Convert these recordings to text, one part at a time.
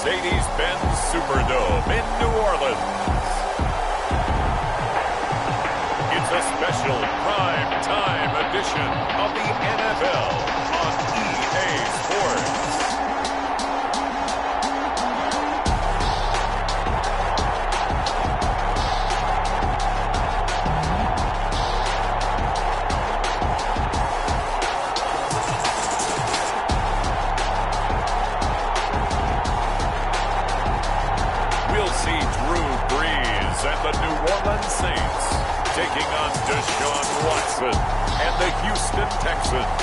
Mercedes-Benz Superdome in New Orleans. It's a special prime time edition of the NFL on EA Sports. And the New Orleans Saints taking on Deshaun Watson and the Houston Texans.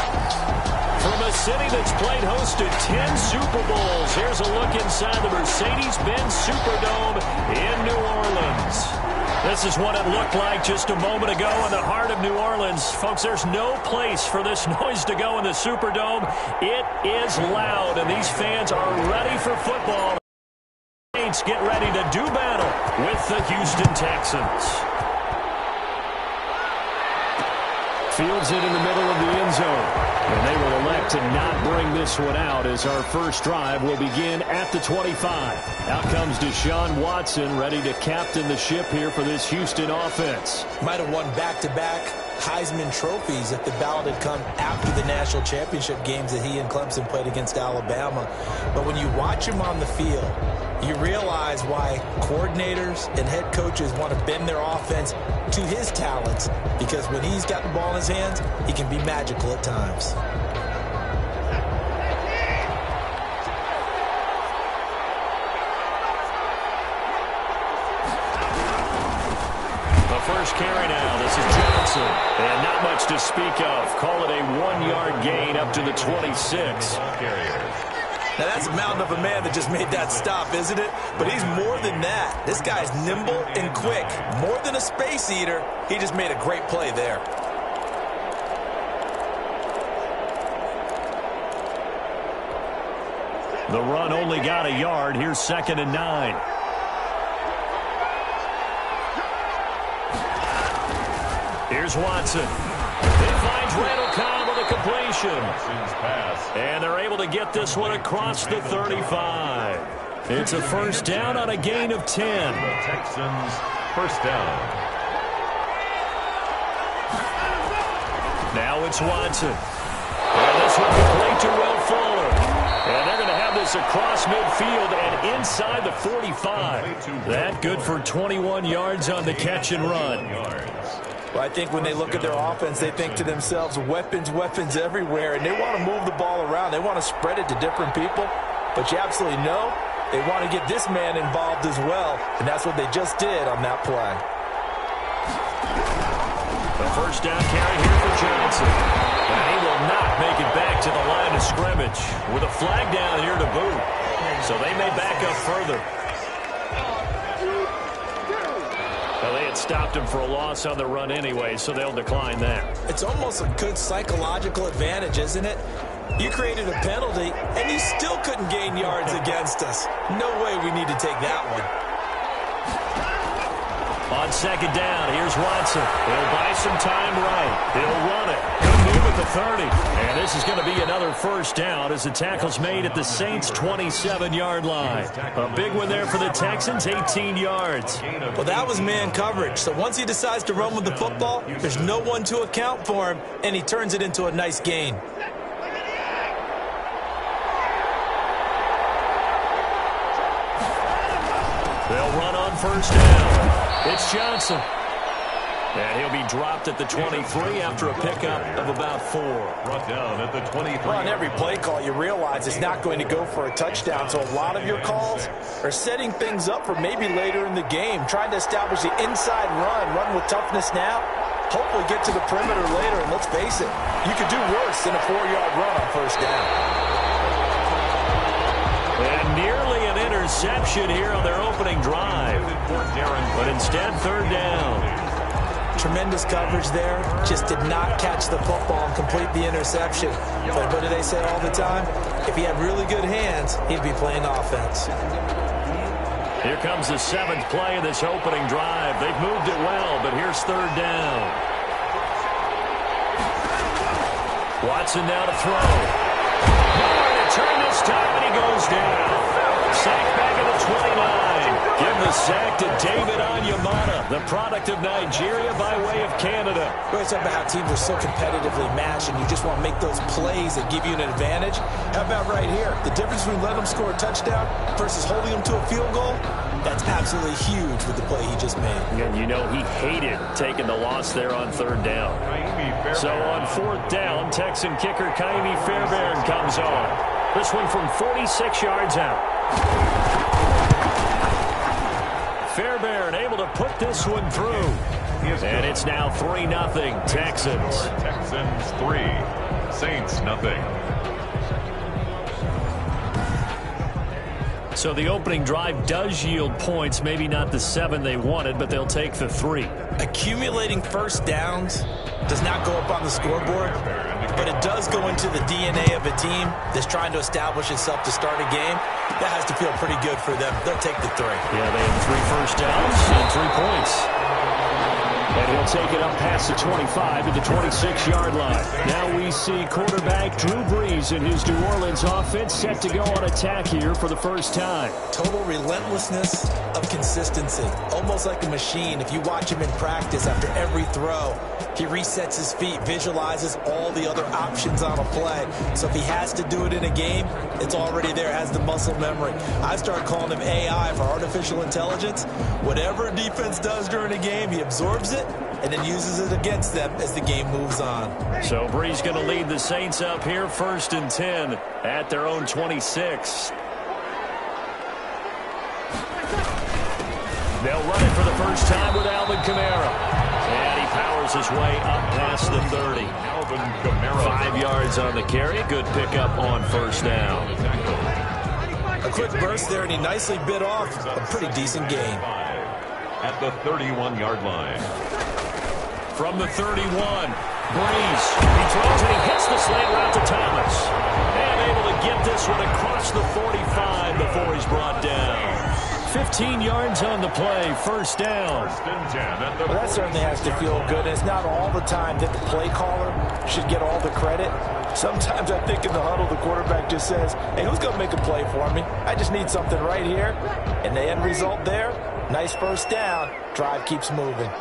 From a city that's played host to 10 Super Bowls, here's a look inside the Mercedes-Benz Superdome in New Orleans. This is what it looked like just a moment ago in the heart of New Orleans. Folks, there's no place for this noise to go in the Superdome. It is loud, and these fans are ready for football. Saints get ready to do battle with the Houston Texans. Fields it in the middle of the end zone. And they will elect to not bring this one out as our first drive will begin at the 25. Out comes Deshaun Watson, ready to captain the ship here for this Houston offense. Might have won back-to-back Heisman trophies if the ballot had come after the national championship games that he and Clemson played against Alabama. But when you watch him on the field, you realize why coordinators and head coaches want to bend their offense to his talents, because when he's got the ball in his hands, he can be magical at times. The first carry now. This is Johnson. And not much to speak of. Call it a 1-yard gain up to the 26. Now, that's a mountain of a man that just made that stop, isn't it? But he's more than that. This guy's nimble and quick. More than a space eater, he just made a great play there. The run only got a yard. Here's 2nd and 9. Here's Watson. He finds Randall Cobb with a completion. And they're able to get this one across the 35. It's a first down on a gain of 10. The Texans first down. Now it's Watson. And this one complete to Will Fuller. And they're going to have this across midfield and inside the 45. That good for 21 yards on the catch and run. Well, I think when they look at their offense, they think to themselves, weapons, weapons everywhere, and they want to move the ball around. They want to spread it to different people, but you absolutely know they want to get this man involved as well, and that's what they just did on that play. The first down carry here for Johnson. And he will not make it back to the line of scrimmage with a flag down here to boot. So they may back up further. Well, they had stopped him for a loss on the run anyway, so they'll decline that. It's almost a good psychological advantage, isn't it? You created a penalty, and you still couldn't gain yards against us. No way we need to take that one. On second down, here's Watson. He'll buy some time right. He'll run it. Good move at the 30. And this is going to be another first down as the tackle's made at the Saints' 27-yard line. A big one there for the Texans, 18 yards. Well, that was man coverage. So once he decides to run with the football, there's no one to account for him, and he turns it into a nice gain. They'll run on first down. It's Johnson. And he'll be dropped at the 23 after a pickup of about 4. Brought down at the 23. Well, on every play call, you realize it's not going to go for a touchdown. So a lot of your calls are setting things up for maybe later in the game, trying to establish the inside run with toughness now, hopefully get to the perimeter later. And let's face it, you could do worse than a 4-yard run on first down. And nearly an interception here on their opening drive. But instead, third down. Tremendous coverage there. Just did not catch the football and complete the interception. But what do they say all the time? If he had really good hands, he'd be playing offense. Here comes the 7th play of this opening drive. They've moved it well, but here's third down. Watson now to throw. Nowhere to turn this time, and he goes down. Sack back at the 29. Give the sack to David Onyemata, the product of Nigeria by way of Canada. We're talking about how teams are so competitively matched, and you just want to make those plays that give you an advantage. How about right here? The difference between letting them score a touchdown versus holding them to a field goal, that's absolutely huge with the play he just made. And you know he hated taking the loss there on third down. So on fourth down, Texan kicker Kaimi Fairbairn comes on. This one from 46 yards out. Fairbairn able to put this one through. And it's now 3-0 Texans. Texans 3, Saints nothing. So the opening drive does yield points, maybe not the 7 they wanted, but they'll take the 3. Accumulating first downs does not go up on the scoreboard, but it does go into the DNA of a team that's trying to establish itself to start a game. That has to feel pretty good for them. They'll take the 3. Yeah, they have 3 first downs and 3 points. And he'll take it up past the 25 to the 26-yard line. Now we see quarterback Drew Brees and his New Orleans offense set to go on attack here for the first time. Total relentlessness of consistency. Almost like a machine. If you watch him in practice after every throw, he resets his feet, visualizes all the other options on a play. So if he has to do it in a game, it's already there, has the muscle memory. I started calling him AI for artificial intelligence. Whatever a defense does during a game, he absorbs it and then uses it against them as the game moves on. So Brees going to lead the Saints up here, 1st and 10 at their own 26. They'll run it for the first time with Alvin Kamara. And he powers his way up past the 30. Alvin Kamara. 5 yards on the carry. Good pickup on first down. A quick burst there, and he nicely bit off a pretty decent gain. At the 31-yard line. From the 31, Brees. He throws and he hits the slant route to Thomas. And able to get this one across the 45 before he's brought down. 15 yards on the play, first down. Well, that certainly has to feel good. It's not all the time that the play caller should get all the credit. Sometimes I think in the huddle, the quarterback just says, hey, who's going to make a play for me? I just need something right here. And the end result there, nice first down. Drive keeps moving.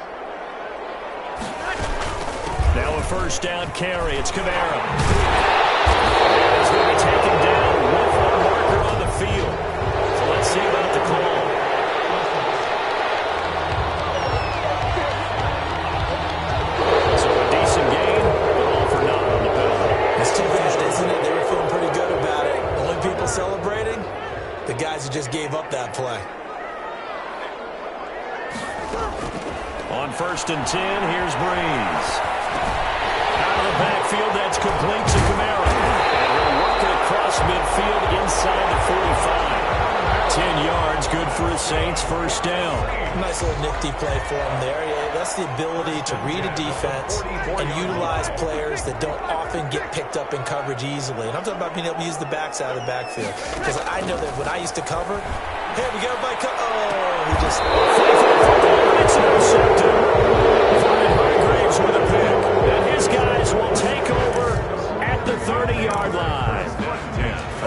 Now a first down carry. It's Kamara. And he's going to be taken down with one marker on the field. So let's see about the call. So a decent gain, but all for naught on the penalty. It's too bad, isn't it? They were feeling pretty good about it. Only people celebrating, the guys who just gave up that play. On 1st and 10, here's Brees. Out of the backfield, that's complete to Kamara. And he'll work it across midfield inside the 45. 10 yards, good for the Saints, first down. Nice little nifty play for him there. Yeah, that's the ability to read a defense and utilize players that don't often get picked up in coverage easily. And I'm talking about being able to use the backs out of the backfield. Because I know that when I used to cover, hey, we got everybody he just... It's intercepted. Vernon Hargreaves with a pick. And his guys will take over at the 30-yard line.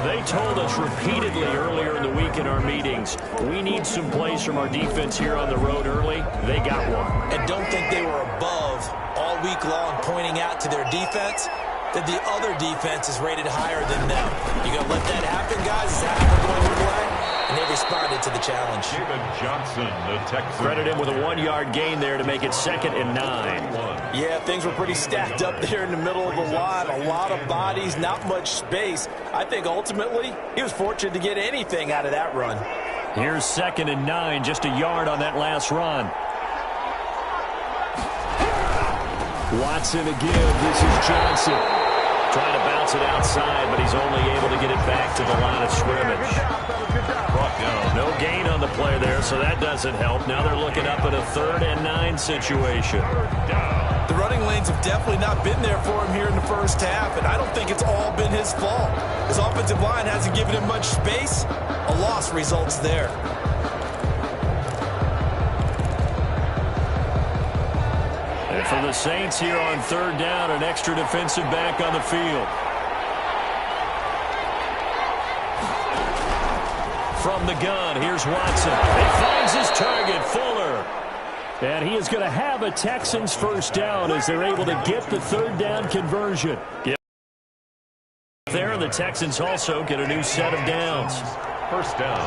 They told us repeatedly earlier in the week in our meetings, we need some plays from our defense here on the road early. They got one. And don't think they were above all week long pointing out to their defense that the other defense is rated higher than them. You going to let that happen, guys? Is that how we're going to play? And they responded to the challenge. David Johnson, the Texans. Credit him with a 1-yard gain there to make it 2nd and 9. Yeah, things were pretty stacked up there in the middle of the line. A lot of bodies, not much space. I think ultimately he was fortunate to get anything out of that run. Here's 2nd and 9, just a yard on that last run. Watson again. This is Johnson. Trying to bounce it outside, but he's only able to get it back to the line of scrimmage. Brought down. No gain on the play there, so that doesn't help. Now they're looking up at a 3rd and 9 situation. The running lanes have definitely not been there for him here in the first half, and I don't think it's all been his fault. His offensive line hasn't given him much space. A loss results there. And for the Saints here on 3rd down, an extra defensive back on the field. from the gun. Here's Watson. He finds his target, Fuller. And he is going to have a Texans first down as they're able to get the third down conversion. There, the Texans also get a new set of downs. First down.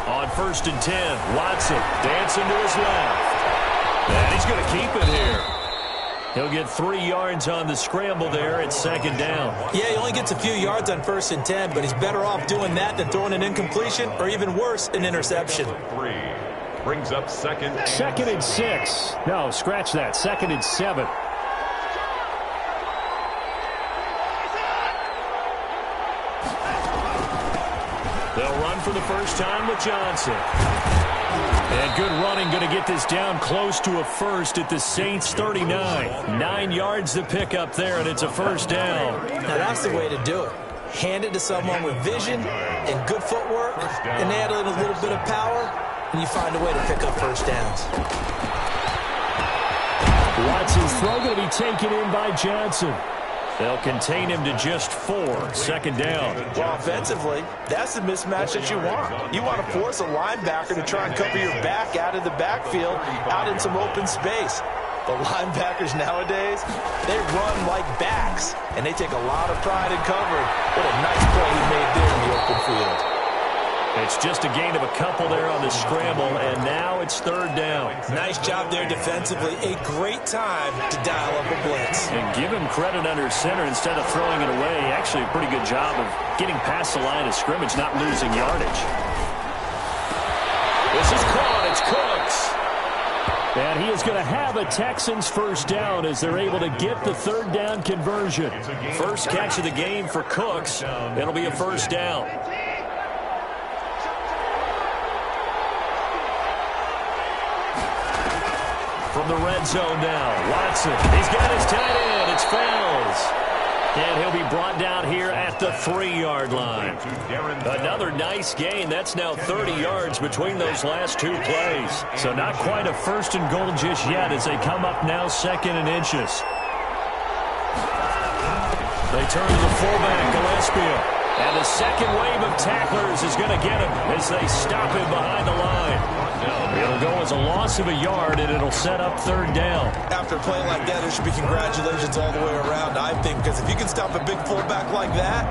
On 1st and 10, Watson dancing to his left. And he's going to keep it here. He'll get 3 yards on the scramble there at 2nd down. Yeah, he only gets a few yards on 1st and 10, but he's better off doing that than throwing an incompletion or even worse, an interception. 3 brings up 2nd. 2nd and 6. No, scratch that. 2nd and 7. They'll run for the first time with Johnson. And good running, going to get this down close to a first at the Saints 39. 9 yards to pick up there, and it's a first down. Now that's the way to do it. Hand it to someone with vision and good footwork, and add in a little bit of power, and you find a way to pick up first downs. Watson's throw going to be taken in by Johnson. They'll contain him to just 4. 2nd down. Well, offensively, that's the mismatch that you want. You want to force a linebacker to try and cover your back out of the backfield, out in some open space. The linebackers nowadays, they run like backs, and they take a lot of pride in covering. What a nice play he made there in the open field. It's just a gain of a couple there on the scramble, and now it's 3rd down. Nice job there defensively. A great time to dial up a blitz. And give him credit under center instead of throwing it away. Actually, a pretty good job of getting past the line of scrimmage, not losing yardage. This is caught. It's Cooks. And he is going to have a Texans first down as they're able to get the 3rd down conversion. First catch of the game for Cooks. It'll be a first down. From the red zone now, Watson. He's got his tight end. It's Fells. And he'll be brought down here at the 3-yard line. Another nice gain. That's now 30 yards between those last 2 plays. So not quite a 1st and goal just yet as they come up now 2nd and inches. They turn to the fullback, Gillespie. And the second wave of tacklers is going to get him as they stop him behind the line. It'll go as a loss of a yard, and it'll set up 3rd down. After a play like that, there should be congratulations all the way around, I think, because if you can stop a big fullback like that,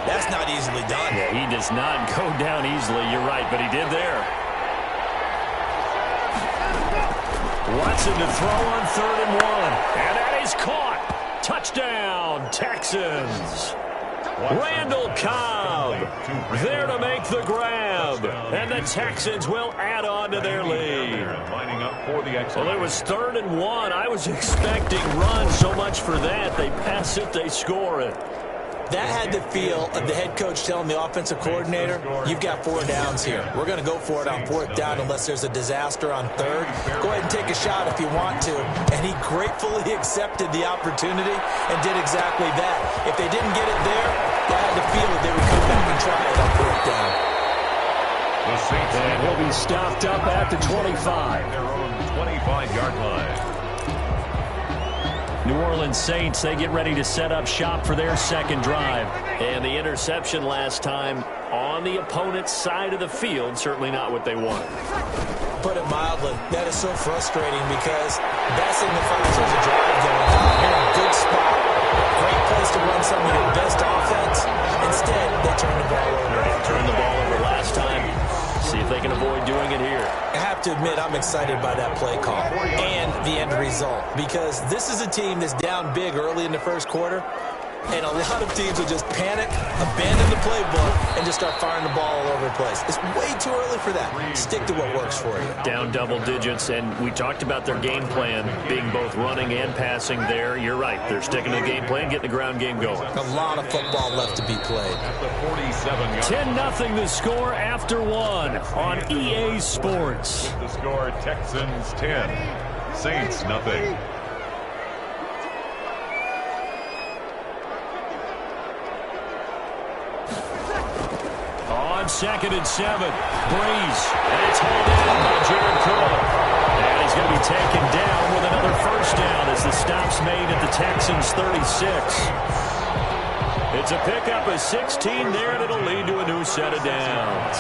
that's not easily done. Yeah, he does not go down easily, you're right, but he did there. Watson to throw on 3rd and 1, and that is caught. Touchdown, Texans. Randall Cobb there to make the grab, and the Texans will add on to their lead. Well, it was 3rd and 1. I was expecting run, so much for that. They pass it, they score it. That had the feel of the head coach telling the offensive coordinator, you've got 4 downs here. We're going to go for it on 4th down unless there's a disaster on 3rd. Go ahead and take a shot if you want to. And he gratefully accepted the opportunity and did exactly that. If they didn't get it there, I had the feel that they would come back and try it on 4th down. And he'll be stopped up at the 25. Their own 25-yard line. New Orleans Saints, they get ready to set up shop for their 2nd drive. And the interception last time on the opponent's side of the field, certainly not what they wanted. Put it mildly, that is so frustrating because that signifies there's a drive going on. You're in a good spot, great place to run some of your best offense. Instead, they turn the ball over. Turned the ball over last time. See if they can avoid doing it here. I have to admit, I'm excited by that play call and the end result because this is a team that's down big early in the 1st quarter, and a lot of teams will just panic, abandon the playbook, and just start firing the ball all over the place. It's way too early for that. Stick to what works for you. Down double digits, and we talked about their game plan being both running and passing there. You're right. They're sticking to the game plan, getting the ground game going. A lot of football left to be played. 10-0 the score after 1 on EA Sports. The score, Texans 10, Saints nothing. On 2nd and 7, Breeze, and it's hauled in by Jared Cook. And he's going to be taken down with another first down as the stop's made at the Texans' 36. It's a pickup of 16 there, and it'll lead to a new set of downs.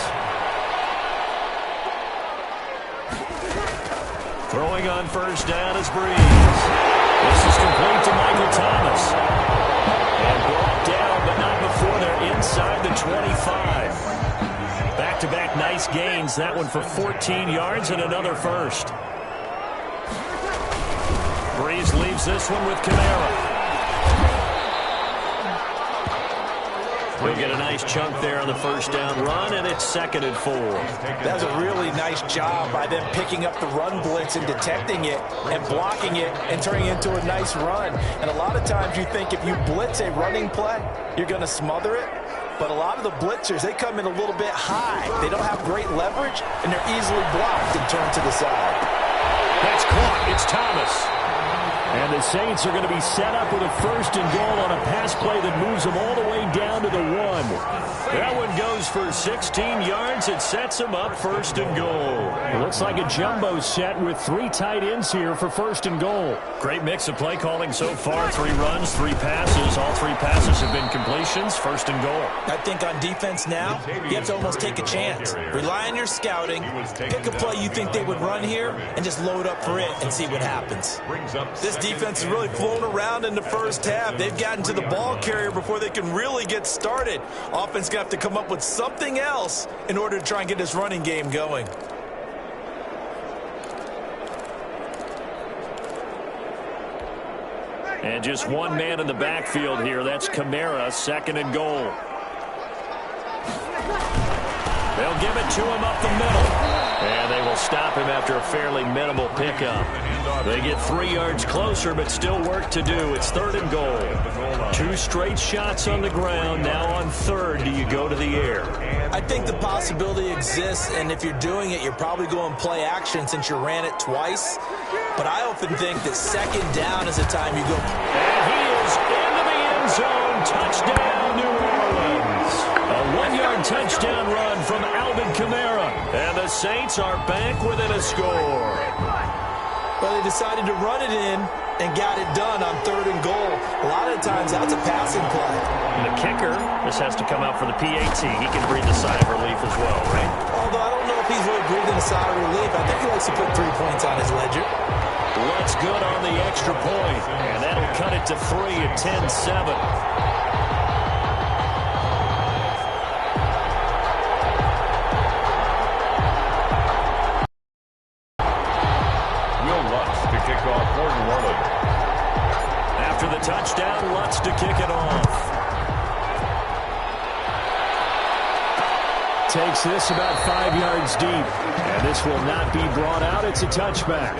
Throwing on first down is Breeze. This is complete to Michael Thomas. And brought down, but not before they're inside the 25. Back-to-back nice gains. That one for 14 yards and another first. Breeze leaves this one with Kamara. He'll get a nice chunk there on the first down run, and it's 2nd and 4. That's a really nice job by them picking up the run blitz and detecting it and blocking it and turning it into a nice run. And a lot of times you think if you blitz a running play, you're going to smother it. But a lot of the blitzers, they come in a little bit high. They don't have great leverage, and they're easily blocked and turned to the side. That's caught. It's Thomas. And the Saints are going to be set up with a 1st and goal on a pass play that moves them all the way down to the 1. That one goes for 16 yards. It sets them up 1st and goal. It looks like a jumbo set with 3 tight ends here for 1st and goal. Great mix of play calling so far. 3 runs, 3 passes. All 3 passes have been completions. 1st and goal. I think on defense now, you have to almost take a chance. Rely on your scouting. Pick a play you think they would run here and just load up for it and see what happens. This defense has really flown around in the first half. They've gotten to the ball carrier before they can really get started. Offense going to have to come up with something else in order to try and get this running game going. And just one man in the backfield here. That's Kamara, 2nd and goal. They'll give it to him up the middle. And they will stop him after a fairly minimal pickup. They get 3 yards closer, but still work to do. It's 3rd and goal. 2 straight shots on the ground. Now on 3rd, do you go to the air? I think the possibility exists, and if you're doing it, you're probably going play action since you ran it twice. But I often think that 2nd down is the time you go. And he is into the end zone. Touchdown, New Orleans. A 1-yard touchdown run from Alvin Kamara. And the Saints are back within a score. Well, they decided to run it in and got it done on 3rd and goal. A lot of times, that's a passing play. And the kicker, this has to come out for the PAT. He can breathe a sigh of relief as well, right? Although I don't know if he's really breathing a sigh of relief. I think he likes to put 3 points on his ledger. Let's good on the extra point. And that'll cut it to 3 at 10-7. After the touchdown, Lutz to kick it off. Takes this about 5 yards deep. And this will not be brought out. It's a touchback.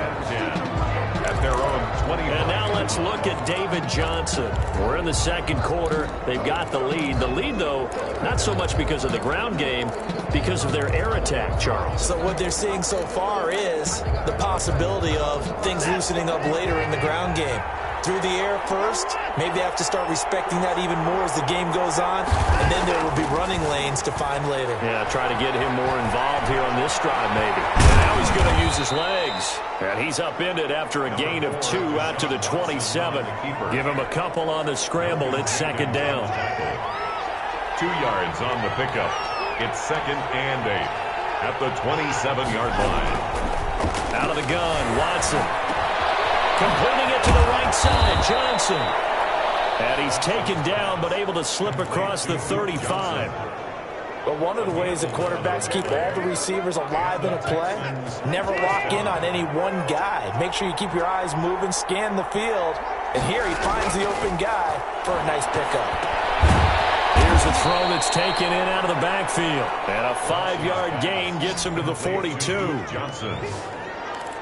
At their own 20. And now let's look at David Johnson. We're in the 2nd quarter. They've got the lead. The lead, though, not so much because of the ground game, because of their air attack, Charles. So what they're seeing so far is the possibility of things loosening up later in the ground game. Through the air first, maybe they have to start respecting that even more as the game goes on, and then there will be running lanes to find later. Yeah, try to get him more involved here on this drive maybe. And now he's going to use his legs. And he's upended after a gain of 2 out to the 27. Give him a couple on the scramble. It's 2nd down. 2 yards on the pickup. It's 2nd and 8 at the 27-yard line. Out of the gun, Watson. Completing it to the right side, Johnson. And he's taken down, but able to slip across the 35. But one of the ways that quarterbacks keep all the receivers alive in a play, never lock in on any one guy. Make sure you keep your eyes moving, scan the field. And here he finds the open guy for a nice pickup. Here's a throw that's taken in out of the backfield. And a 5-yard gain gets him to the 42. Johnson.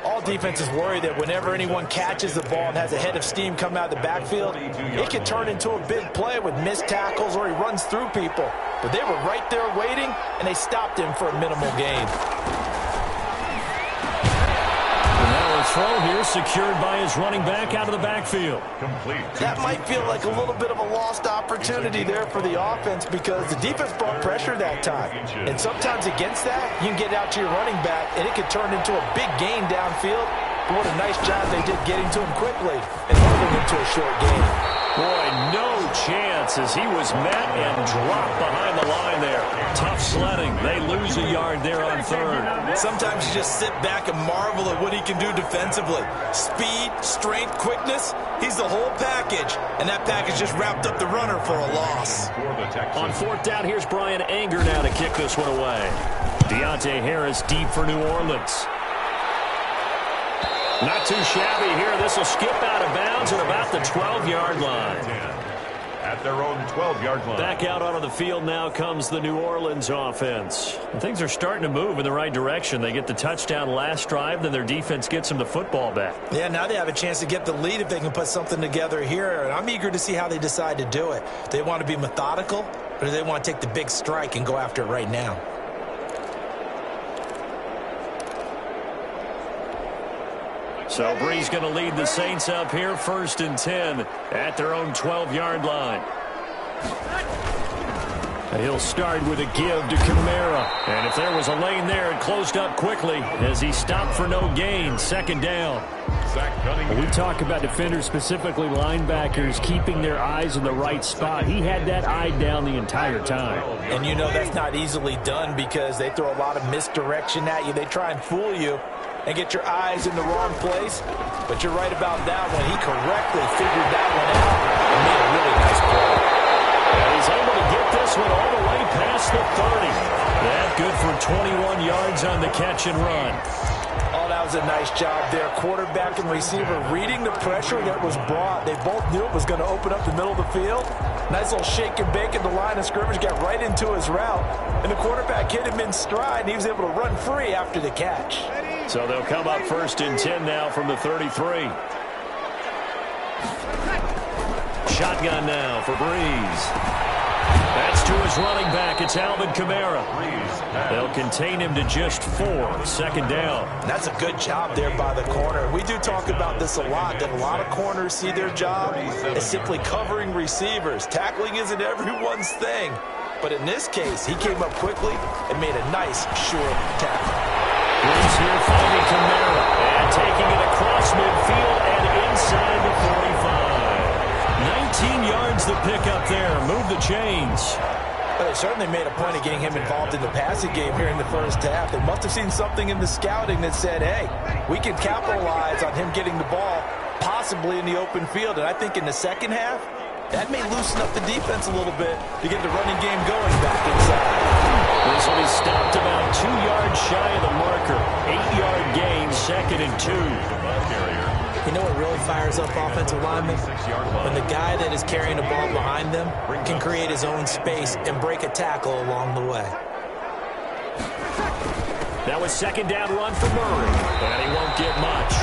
All defenses worry that whenever anyone catches the ball and has a head of steam come out of the backfield, it can turn into a big play with missed tackles or he runs through people. But they were right there waiting, and they stopped him for a minimal gain. And now a throw here secured by his running back out of the backfield. Complete. That might feel like a little bit of a lost opportunity there for the offense because the defense brought pressure that time. And sometimes against that, you can get out to your running back, and it could turn into a big gain downfield. But what a nice job they did getting to him quickly and holding him to a short gain. Boy, no chance as he was met and dropped behind the line there. Tough sledding. They lose a yard there on third. Sometimes you just sit back and marvel at what he can do defensively. Speed, strength, quickness, he's the whole package. And that package just wrapped up the runner for a loss. On fourth down, here's Brian Anger now to kick this one away. Deontay Harris deep for New Orleans. Not too shabby here. This will skip out of bounds at about the 12-yard line. At their own 12-yard line. Back out onto the field now comes the New Orleans offense. And things are starting to move in the right direction. They get the touchdown last drive, then their defense gets them the football back. Yeah, now they have a chance to get the lead if they can put something together here. And I'm eager to see how they decide to do it. Do they want to be methodical, or do they want to take the big strike and go after it right now? So Bree's going to lead the Saints up here, 1st and 10 at their own 12-yard line. He'll start with a give to Kamara. And if there was a lane there, it closed up quickly as he stopped for no gain. 2nd down. We talk about defenders, specifically linebackers, keeping their eyes in the right spot. He had that eye down the entire time. And you know that's not easily done because they throw a lot of misdirection at you. They try and fool you and get your eyes in the wrong place. But you're right about that one. He correctly figured that one out and made a really nice play. And he's able to get this one all the way past the 30. That good for 21 yards on the catch and run. Oh, that was a nice job there. Quarterback and receiver reading the pressure that was brought. They both knew it was going to open up the middle of the field. Nice little shake and bake at the line of scrimmage, got right into his route. And the quarterback hit him in stride, and he was able to run free after the catch. So they'll come up 1st and 10 now from the 33. Shotgun now for Breeze. That's to his running back. It's Alvin Kamara. They'll contain him to just 4. 2nd down. That's a good job there by the corner. We do talk about this a lot, that a lot of corners see their job as simply covering receivers. Tackling isn't everyone's thing. But in this case, he came up quickly and made a nice, sure tackle. Breeze here finding Kamara and taking it across midfield and inside the 45. 19 yards the pickup there. Move the chains. Well, they certainly made a point of getting him involved in the passing game here in the first half. They must have seen something in the scouting that said, hey, we can capitalize on him getting the ball possibly in the open field. And I think in the second half, that may loosen up the defense a little bit to get the running game going back inside. This will be stopped about 2 yards shy of the marker. 8-yard gain, 2nd and 2. You know what really fires up offensive linemen? When the guy that is carrying the ball behind them can create his own space and break a tackle along the way. That was 2nd down run for Murray. And he won't get much.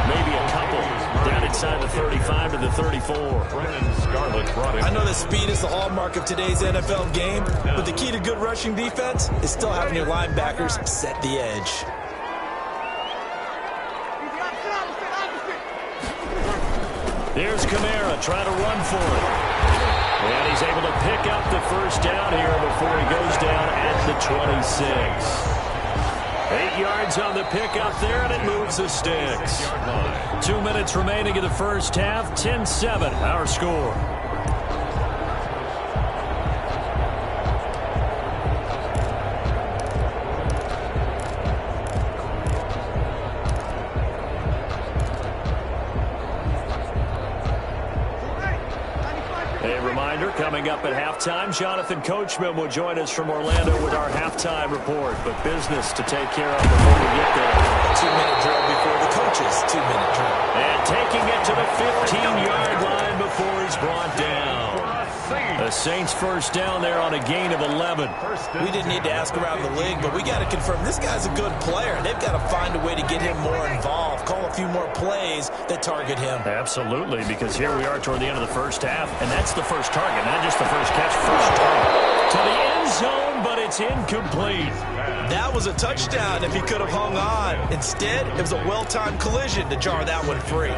Maybe a couple. Down inside the 35 to the 34. I know that speed is the hallmark of today's NFL game, but the key to good rushing defense is still having your linebackers set the edge. There's Kamara trying to run for it. And he's able to pick up the 1st down here before he goes down at the 26. 8 yards on the pickup there, and it moves the sticks. 2 minutes remaining in the first half. 10-7, our score. Coming up at halftime, Jonathan Coachman will join us from Orlando with our halftime report. But business to take care of before we get there. 2-minute drill before the coaches' 2-minute drill. And taking it to the 15-yard line before he's brought down. The Saints 1st down there on a gain of 11. We didn't need to ask around the league, but we got to confirm this guy's a good player. They've got to find a way to get him more involved, call a few more plays that target him. Absolutely, because here we are toward the end of the first half, and that's the first target, not just the first catch, first target. To the end zone, but it's incomplete. That was a touchdown if he could have hung on. Instead, it was a well-timed collision to jar that one free.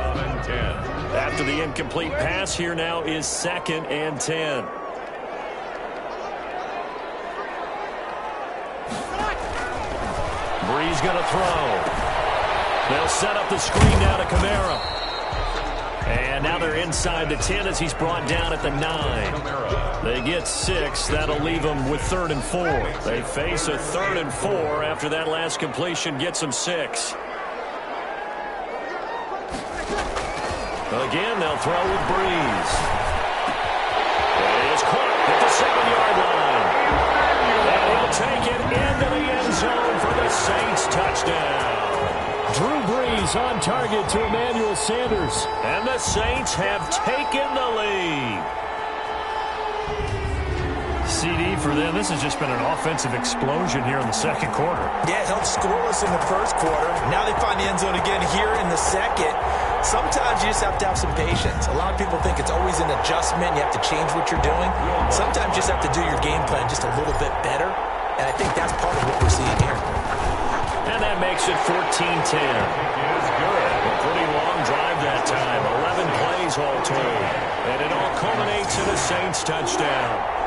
After the incomplete pass, here now is 2nd and 10. Breeze going to throw. They'll set up the screen now to Kamara. And now they're inside the 10 as he's brought down at the 9. They get 6. That'll leave them with 3rd and 4. They face a 3rd and 4 after that last completion gets them 6. Again, they'll throw with Breeze. It is caught at the 7-yard line. And he'll take it into the end zone for the Saints touchdown. Drew Brees on target to Emmanuel Sanders. And the Saints have taken the lead. CD for them. This has just been an offensive explosion here in the second quarter. Yeah, held scoreless in the first quarter. Now they find the end zone again here in the second. Sometimes you just have to have some patience. A lot of people think it's always an adjustment. You have to change what you're doing. Sometimes you just have to do your game plan just a little bit better. And I think that's part of what we're seeing here. And that makes it 14-10. It's good. A pretty long drive that time. 11 plays all told. And it all culminates in a Saints touchdown.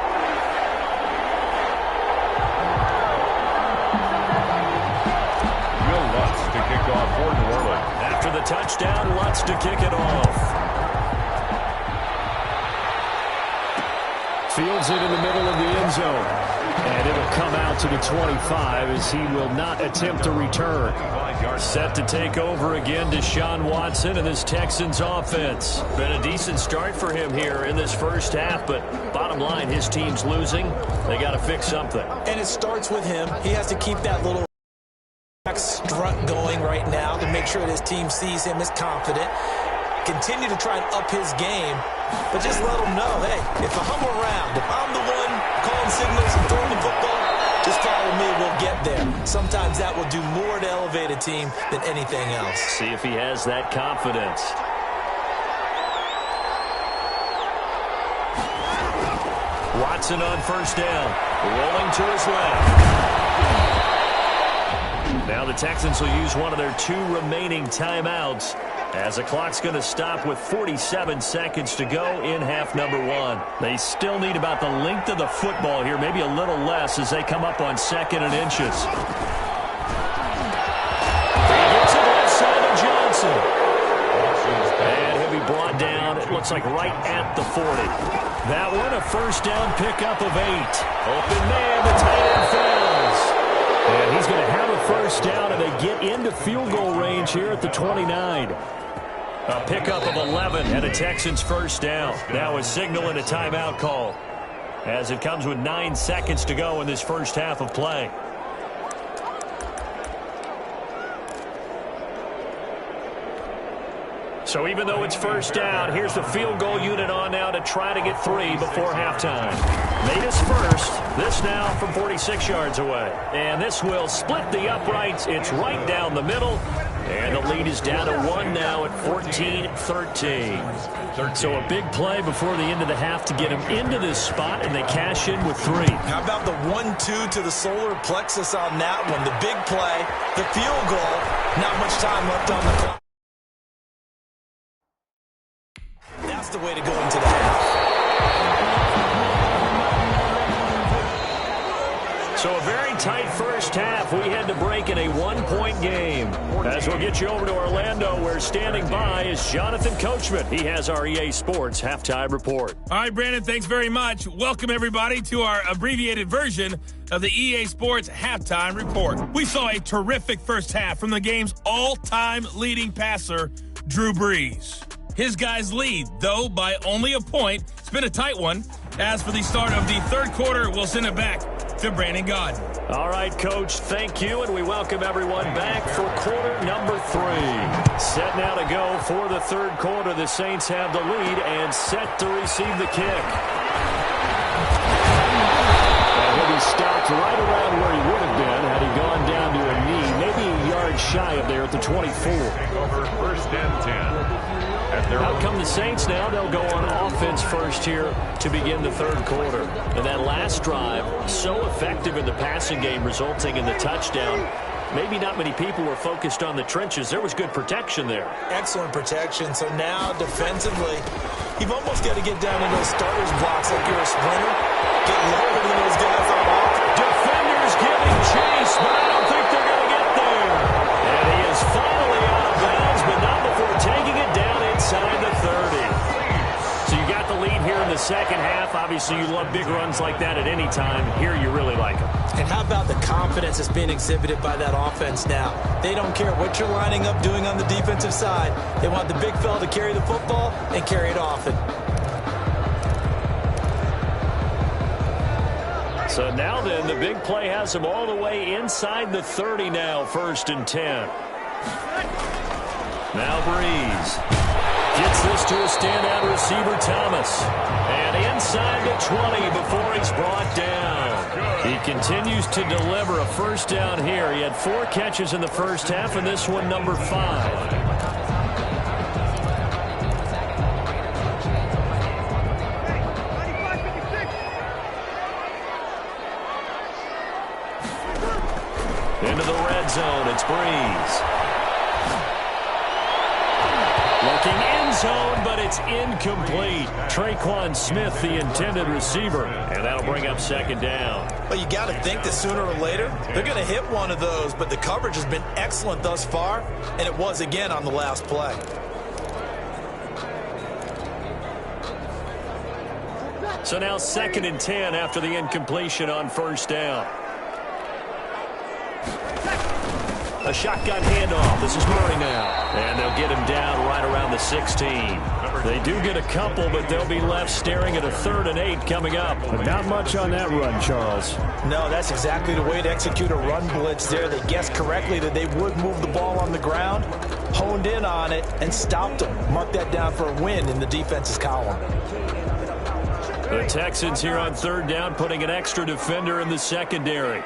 To kick off for New Orleans. After the touchdown, Lutz to kick it off. Fields it in the middle of the end zone. And it'll come out to the 25 as he will not attempt to return. Set to take over again, Deshaun Watson and this Texans offense. Been a decent start for him here in this first half, but bottom line, his team's losing. They got to fix something. And it starts with him. He has to keep that little strut going right now to make sure that his team sees him as confident. Continue to try and up his game, but just let him know, hey, if I'm around, if I'm the one calling signals and throwing the football, just follow me, we'll get there. Sometimes that will do more to elevate a team than anything else. See if he has that confidence. Watson on first down, rolling to his left. Now the Texans will use one of their 2 remaining timeouts as the clock's going to stop with 47 seconds to go in half number 1. They still need about the length of the football here, maybe a little less as they come up on 2nd and inches. He gets it left side to Johnson. And he'll be brought down, it looks like right at the 40. That one a first down pickup of 8. Open man, the tight end fails. And he's going to have a first down, and they get into field goal range here at the 29. A pickup of 11 and a Texans first down. Now a signal and a timeout call as it comes with 9 seconds to go in this first half of play. So even though it's first down, here's the field goal unit on now to try to get 3 before halftime. Made his first. This now from 46 yards away. And this will split the uprights. It's right down the middle. And the lead is down to 1 now at 14-13. So a big play before the end of the half to get him into this spot, and they cash in with 3. How about the 1-2 to the solar plexus on that one? The big play, the field goal, not much time left on the clock. That's the way to go into the half. So a very tight first half. We had to break in a 1-point game. As we'll get you over to Orlando, where standing by is Jonathan Coachman. He has our EA Sports Halftime Report. All right, Brandon, thanks very much. Welcome, everybody, to our abbreviated version of the EA Sports Halftime Report. We saw a terrific first half from the game's all-time leading passer, Drew Brees. His guys lead, though, by only a point. It's been a tight one. As for the start of the third quarter, we'll send it back to Brandon Gaudin. All right, Coach, thank you, and we welcome everyone back for quarter number 3. Set now to go for the third quarter. The Saints have the lead and set to receive the kick. And he'll be stopped right around where he would have been had he gone down to a knee, maybe a yard shy of there at the 24. Over first and 10. Out come the Saints now. They'll go on offense first here to begin the third quarter. And that last drive, so effective in the passing game, resulting in the touchdown. Maybe not many people were focused on the trenches. There was good protection there. Excellent protection. So now defensively, you've almost got to get down into those starters blocks like you're a sprinter. Get lower than those guys on off. Defenders giving chase, but I don't think they're going to get there. And he is finally out of bounds, but not before taking it down inside the 30. obviously you love big runs like that at any time. Here you really like them. And how about the confidence that's being exhibited by that offense now? They don't care what you're lining up doing on the defensive side. They want the big fella to carry the football and carry it often. So now then, the big play has them all the way inside the 30 now, 1st and 10. Now Breeze gets this to a standout receiver, Thomas. And inside the 20 before he's brought down. He continues to deliver a first down here. He had 4 catches in the first half, and this one number 5. Into the red zone, it's Breeze. Looking end zone, but it's incomplete. Traquan Smith, the intended receiver, and that'll bring up 2nd down. Well, you got to think that sooner or later, they're going to hit one of those, but the coverage has been excellent thus far, and it was again on the last play. So now 2nd and 10 after the incompletion on 1st down. A shotgun handoff. This is Murray now. And they'll get him down right around the 16. They do get a couple, but they'll be left staring at a 3rd and 8 coming up. But not much on that run, Charles. No, that's exactly the way to execute a run blitz there. They guessed correctly that they would move the ball on the ground, honed in on it, and stopped them. Mark that down for a win in the defense's column. The Texans here on 3rd down, putting an extra defender in the secondary.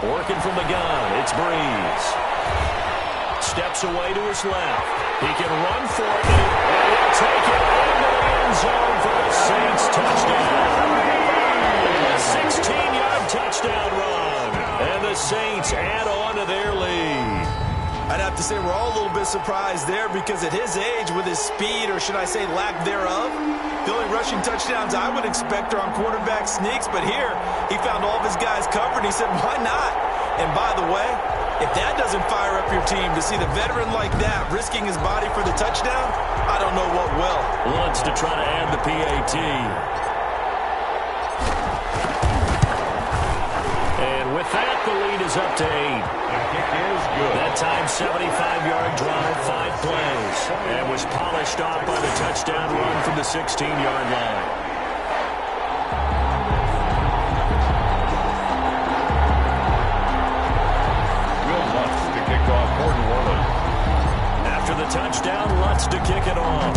Working from the gun, it's Breeze. Steps away to his left. He can run for it, and he'll take it into the end zone for the Saints touchdown. A 16-yard touchdown run, and the Saints add on to their lead. I'd have to say we're all a little bit surprised there because at his age, with his speed, or should I say lack thereof, the only rushing touchdowns I would expect are on quarterback sneaks, but here he found all of his guys covered. He said, why not? And by the way, if that doesn't fire up your team to see the veteran like that risking his body for the touchdown, I don't know what will. Wants to try to add the PAT. And with that, the lead is up to 8. That time, 75-yard drive, 5 plays, and was polished off by the touchdown run from the 16-yard line. Will Lutz to kick off for New Orleans. After the touchdown, Lutz to kick it off.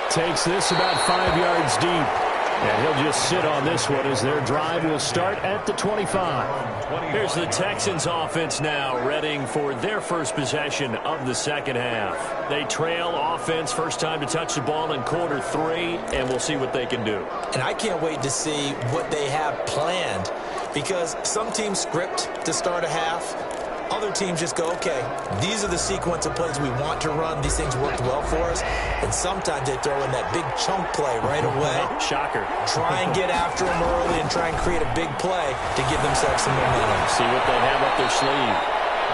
Takes this about 5 yards deep. And he'll just sit on this one as their drive will start at the 25. Here's the Texans offense now, readying for their first possession of the second half. They trail offense, first time to touch the ball in quarter 3, and we'll see what they can do. And I can't wait to see what they have planned, because some teams script to start a half. Other teams just go, okay, these are the sequence of plays we want to run. These things worked well for us. And sometimes they throw in that big chunk play right away. Shocker. Try and get after them early and try and create a big play to give themselves some momentum. See what they have up their sleeve.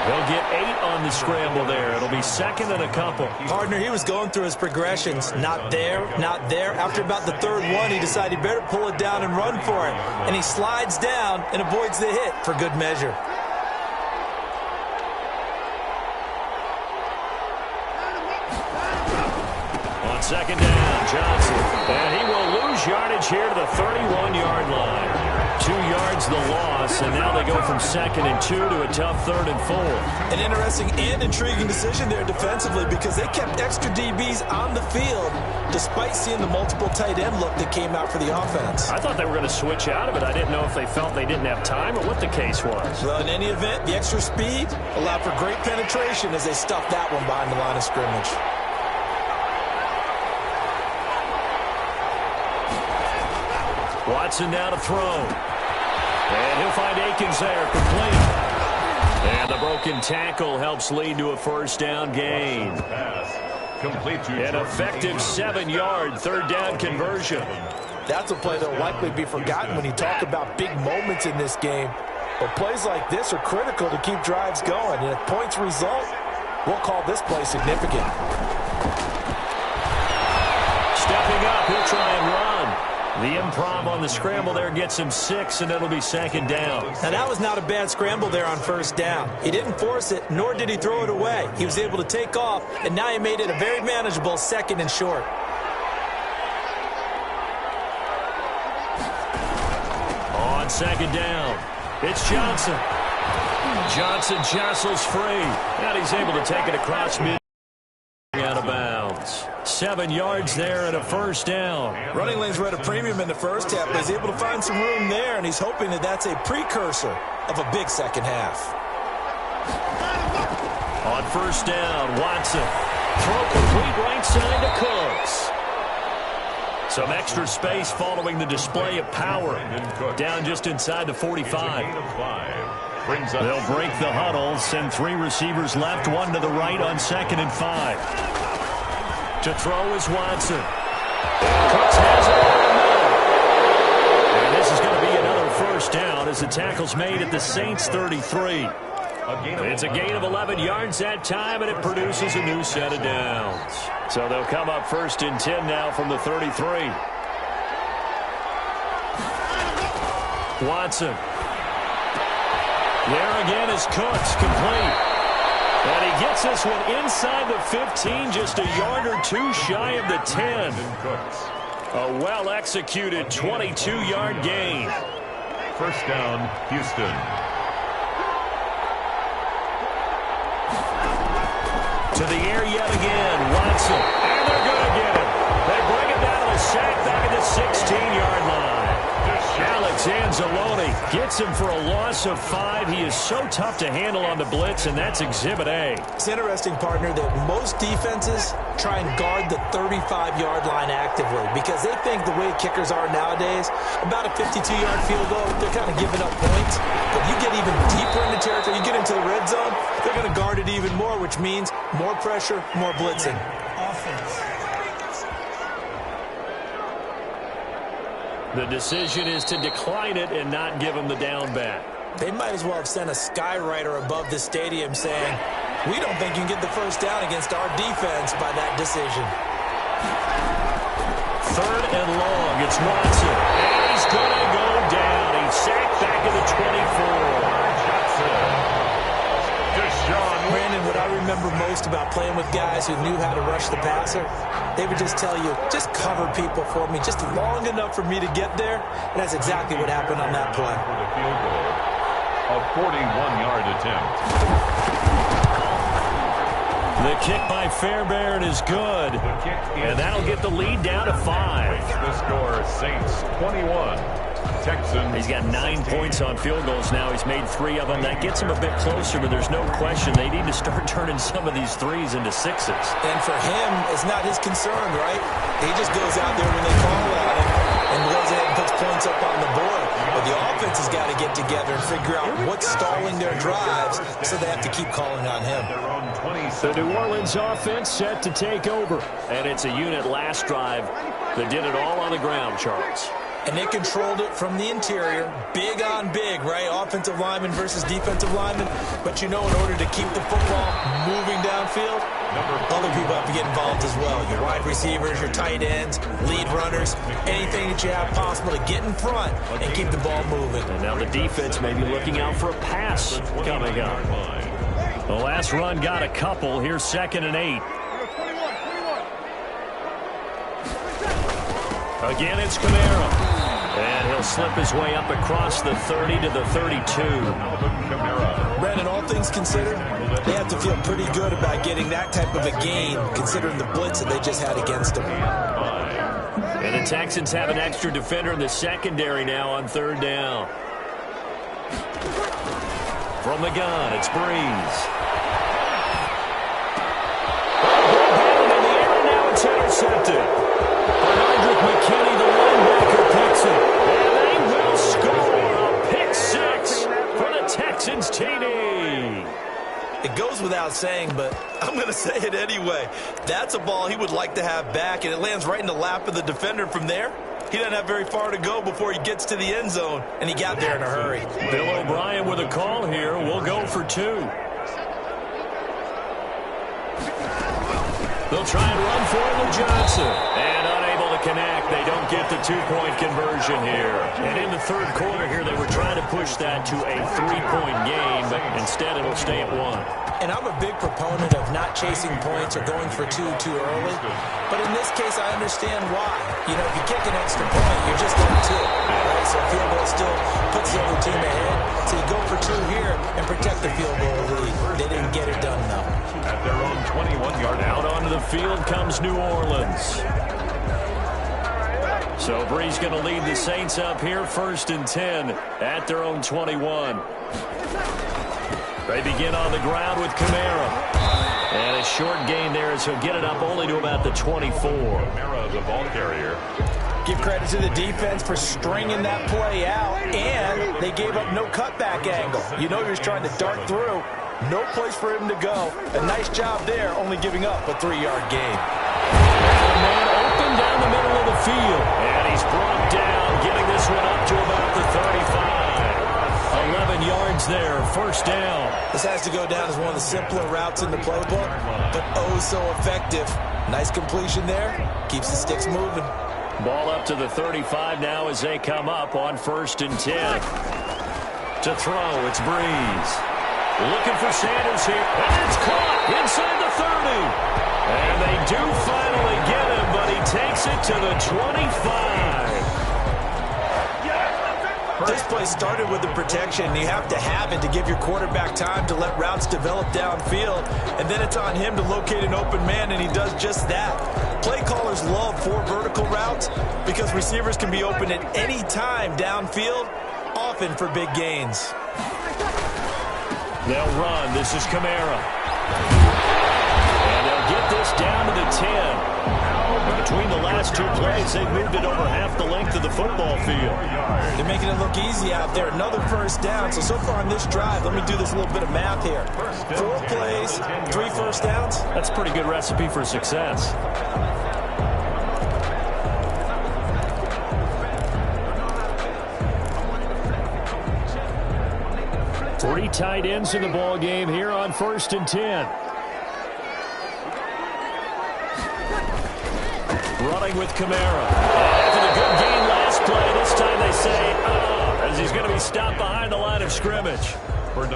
They'll get 8 on the scramble there. It'll be 2nd and a couple. Partner, he was going through his progressions. Not there, not there. After about the 3rd one, he decided he better pull it down and run for it. And he slides down and avoids the hit for good measure. On 2nd down, Johnson. And he will lose yardage here to the 31-yard line. 2 yards the loss, and now they go from 2nd and 2 to a tough 3rd and 4. An interesting and intriguing decision there defensively because they kept extra DBs on the field despite seeing the multiple tight end look that came out for the offense. I thought they were going to switch out of it. I didn't know if they felt they didn't have time or what the case was. Well, in any event, the extra speed allowed for great penetration as they stuffed that one behind the line of scrimmage. Watson now to throw. And he'll find Akins there, complete. And the broken tackle helps lead to a first down gain. An effective 7-yard 3rd down conversion. That's a play that will likely be forgotten when you talk about big moments in this game. But plays like this are critical to keep drives going. And if points result, we'll call this play significant. Stepping up, he'll try and run. The improv on the scramble there gets him 6, and it'll be second down. Now, that was not a bad scramble there on first down. He didn't force it, nor did he throw it away. He was able to take off, and now he made it a very manageable 2nd and short. On second down, it's Johnson. Johnson jostles free, and he's able to take it across mid. Out of bounds. 7 yards there and a first down. Running lanes were at a premium in the first half, but he's able to find some room there, and he's hoping that that's a precursor of a big second half. On first down, Watson. Throw complete right side to Cooks. Some extra space following the display of power. Down just inside the 45. They'll break the huddle, send 3 receivers left, 1 to the right on 2nd and 5. To throw is Watson. Cooks has it over the middle. And this is going to be another first down as the tackle's made at the Saints' 33. It's a gain of 11 yards that time, and it produces a new set of downs. So they'll come up 1st and 10 now from the 33. Watson. There again is Cooks, complete. And he gets this one inside the 15, just a yard or 2 shy of the 10. A well-executed 22-yard gain. First down, Houston. To the air yet again, Watson. And they're going to get him. They bring him down to the sack back at the 16-yard line. Alex Anzalone gets him for a loss of 5. He is so tough to handle on the blitz, and that's Exhibit A. It's interesting, partner, that most defenses try and guard the 35-yard line actively because they think the way kickers are nowadays, about a 52-yard field goal, they're kind of giving up points. But you get even deeper in the territory, you get into the red zone, they're going to guard it even more, which means more pressure, more blitzing. Offense. The decision is to decline it and not give him the down back. They might as well have sent a skywriter above the stadium saying, we don't think you can get the first down against our defense by that decision. 3rd and long, it's Watson. And he's going to go down. He's sacked back at the 24. Brandon, what I remember most about playing with guys who knew how to rush the passer, they would just tell you, just cover people for me, just long enough for me to get there. And that's exactly what happened on that play. A 41-yard attempt. The kick by Fairbairn is good. And that'll get the lead down to 5. The score, Saints 21. Texans. He's got 9 points on field goals now. He's made 3 of them. That gets him a bit closer, but there's no question they need to start turning some of these 3s into 6s. And for him, it's not his concern, right? He just goes out there when they call at him and goes ahead and puts points up on the board. But the offense has got to get together and figure out what's stalling their drives, so they have to keep calling on him. The New Orleans offense set to take over. And it's a unit last drive that did it all on the ground, Charles. And they controlled it from the interior, big on big, right? Offensive lineman versus defensive lineman. But you know, in order to keep the football moving downfield, other people have to get involved as well. Your wide receivers, your tight ends, lead runners, anything that you have possible to get in front and keep the ball moving. And now the defense may be looking out for a pass coming up. The last run got a couple. Here's 2nd and 8. Again, it's Kamara. And he'll slip his way up across the 30 to the 32. Brandon, all things considered, they have to feel pretty good about getting that type of a gain, considering the blitz that they just had against them. And the Texans have an extra defender in the secondary now on 3rd down. From the gun, it's Breeze. In the air, now it's intercepted. McKinney, the linebacker, picks it. And they will score a pick 6 for the Texans TD. It goes without saying, but I'm going to say it anyway. That's a ball he would like to have back, and it lands right in the lap of the defender. From there, he doesn't have very far to go before he gets to the end zone, and he got there in a hurry. Bill O'Brien with a call here. We'll go for 2. They'll try and run for it with Johnson. And unable to connect. They don't get the two-point conversion here. And in the third quarter here, they were trying to push that to a three-point game, but instead it'll stay at one. And I'm a big proponent of not chasing points or going for two too early. But in this case, I understand why. You know, if you kick an extra point, you're just on two. Right? So field goal still puts the other team ahead. So you go for two here and protect the field goal lead. They didn't get it done, though. At their own 21-yard out onto the field comes New Orleans. So Bree's going to lead the Saints up here, 1st and 10 at their own 21. They begin on the ground with Kamara. And a short gain there as he'll get it up only to about the 24. Kamara, the ball carrier. Give credit to the defense for stringing that play out, and they gave up no cutback angle. You know he was trying to dart through. No place for him to go. A nice job there, only giving up a 3-yard gain. And a man open down the middle of the field. And he's brought down, getting this one up to about the 35. 11 yards there, 1st down. This has to go down as one of the simpler routes in the playbook, but oh so effective. Nice completion there. Keeps the sticks moving. Ball up to the 35 now as they come up on 1st and 10. To throw, it's Breeze. Looking for Sanders here, and it's caught inside the 30. And they do finally get him, but he takes it to the 25. This play started with the protection. You have to have it to give your quarterback time to let routes develop downfield. And then it's on him to locate an open man, and he does just that. Play callers love 4 vertical routes because receivers can be open at any time downfield, often for big gains. They'll run. This is Kamara. And they'll get this down to the 10. Between the last 2 plays, they've moved it over half the length of the football field. They're making it look easy out there. Another 1st down. So far on this drive, let me do this little bit of math here. 4 plays, 3 first downs. That's a pretty good recipe for success. 3 tight ends in the ball game here on 1st and 10. Running with Kamara. After the good game last play, this time they say, as he's going to be stopped behind the line of scrimmage.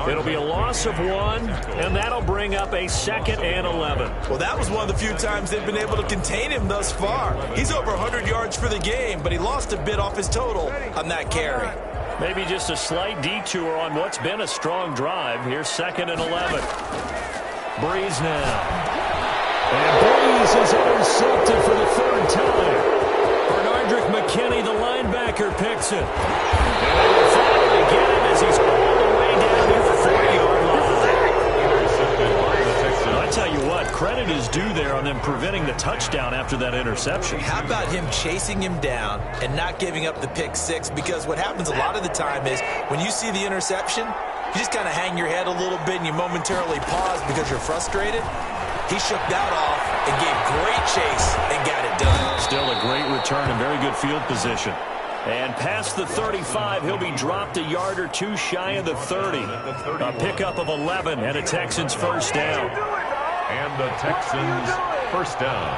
It'll be a loss of 1, and that'll bring up a 2nd and 11. Well, that was one of the few times they've been able to contain him thus far. He's over 100 yards for the game, but he lost a bit off his total on that carry. Maybe just a slight detour on what's been a strong drive. Here's 2nd and 11. Breeze now. And Breeze is intercepted for the 3rd time. Bernardrick McKinney, the linebacker, picks it. And they will finally get him as he's all the way down here for 40-yard line. I tell you what, credit is due there on them preventing the touchdown after that interception. How about him chasing him down and not giving up the pick 6? Because what happens a lot of the time is when you see the interception, you just kind of hang your head a little bit and you momentarily pause because you're frustrated. He shook that off and gave great chase and got it done. Still a great return and very good field position. And past the 35, he'll be dropped a yard or 2 shy of the 30. A pickup of 11 and a Texans 1st down. And the Texans 1st down.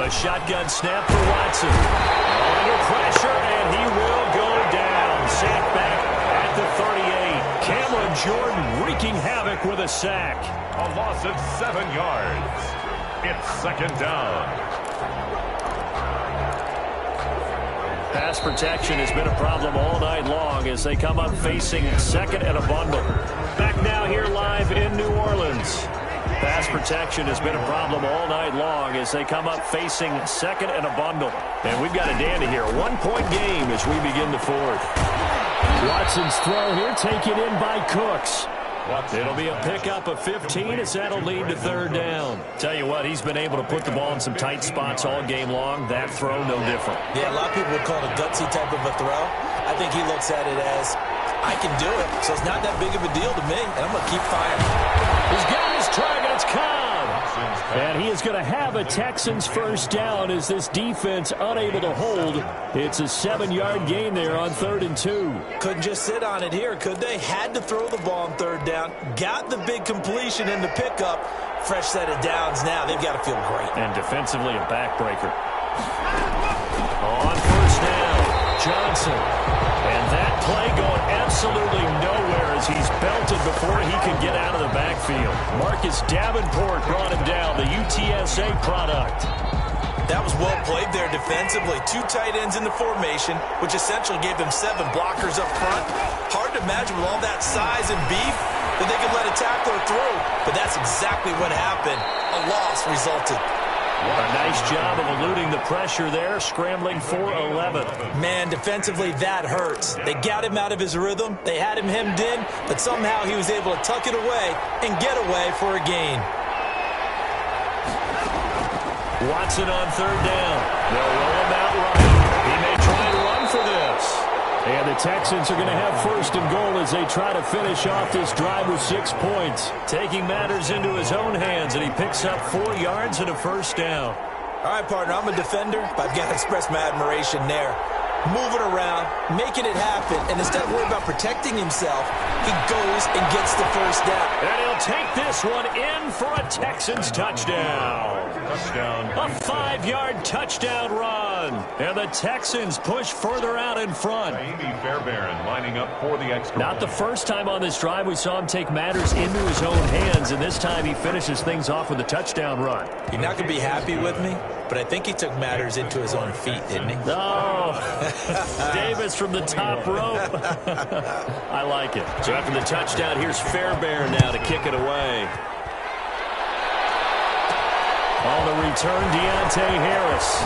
A shotgun snap for Watson. Under pressure, and he will go down. Sacked back at the 38. Cameron Jordan wreaking havoc with a sack. A loss of 7 yards. It's 2nd down. Pass protection has been a problem all night long as they come up facing 2nd and a bundle. Back now here live in New Orleans. Pass protection has been a problem all night long as they come up facing 2nd and a bundle. And we've got a dandy here. 1-point game as we begin the 4th. Watson's throw here taken in by Cooks. It'll be a pickup of 15 as that'll lead to 3rd down. Tell you what, he's been able to put the ball in some tight spots all game long. That throw, no different. Yeah, a lot of people would call it a gutsy type of a throw. I think he looks at it as, I can do it, so it's not that big of a deal to me, and I'm going to keep firing. He's got his target. It's Cobb. And he is going to have a Texans first down as this defense unable to hold. It's a 7-yard gain there on 3rd and 2. Couldn't just sit on it here, could they? Had to throw the ball on 3rd down. Got the big completion in the pickup. Fresh set of downs now. They've got to feel great. And defensively a backbreaker. On 1st down, Johnson. And that play going absolutely nowhere as he's belted before he could get out of the backfield. Marcus Davenport brought him down, the UTSA product. That was well played there defensively. 2 tight ends in the formation, which essentially gave them 7 blockers up front. Hard to imagine with all that size and beef that they could let a tackler through. But that's exactly what happened. A loss resulted. A nice job of eluding the pressure there, scrambling for 11. Man, defensively, that hurts. They got him out of his rhythm. They had him hemmed in, but somehow he was able to tuck it away and get away for a gain. Watson on 3rd down. They'll roll him out right. He may try to run for this. And the Texans are going to have 1st and goal as they try to finish off this drive with 6 points. Taking matters into his own hands, and he picks up 4 yards and a 1st down. All right, partner, I'm a defender, but I've got to express my admiration there. Moving around, making it happen, and instead of worrying about protecting himself, he goes and gets the 1st down. And he'll take this one in for a Texans touchdown. A 5-yard touchdown run. And the Texans push further out in front. Fairbairn lining up for the extra. Not the first time on this drive we saw him take matters into his own hands, and this time he finishes things off with a touchdown run. You're not going to be happy with me, but I think he took matters into his own feet, didn't he? Oh, Davis from the top rope. I like it. So after the touchdown, here's Fairbairn now to kick it away. On the return, Deontay Harris.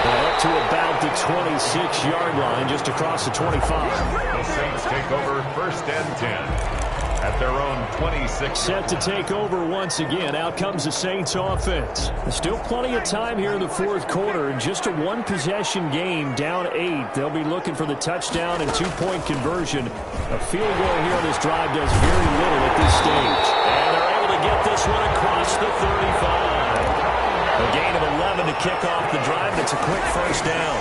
Up to about the 26-yard line, just across the 25. The Saints take over 1st and 10. At their own 26. Set to take over once again. Out comes the Saints offense. Still plenty of time here in the 4th quarter. Just a 1-possession game, down 8. They'll be looking for the touchdown and 2-point conversion. A field goal here on this drive does very little at this stage. And they're able to get this one across the 35. A gain of 11 to kick off the drive. It's a quick 1st down.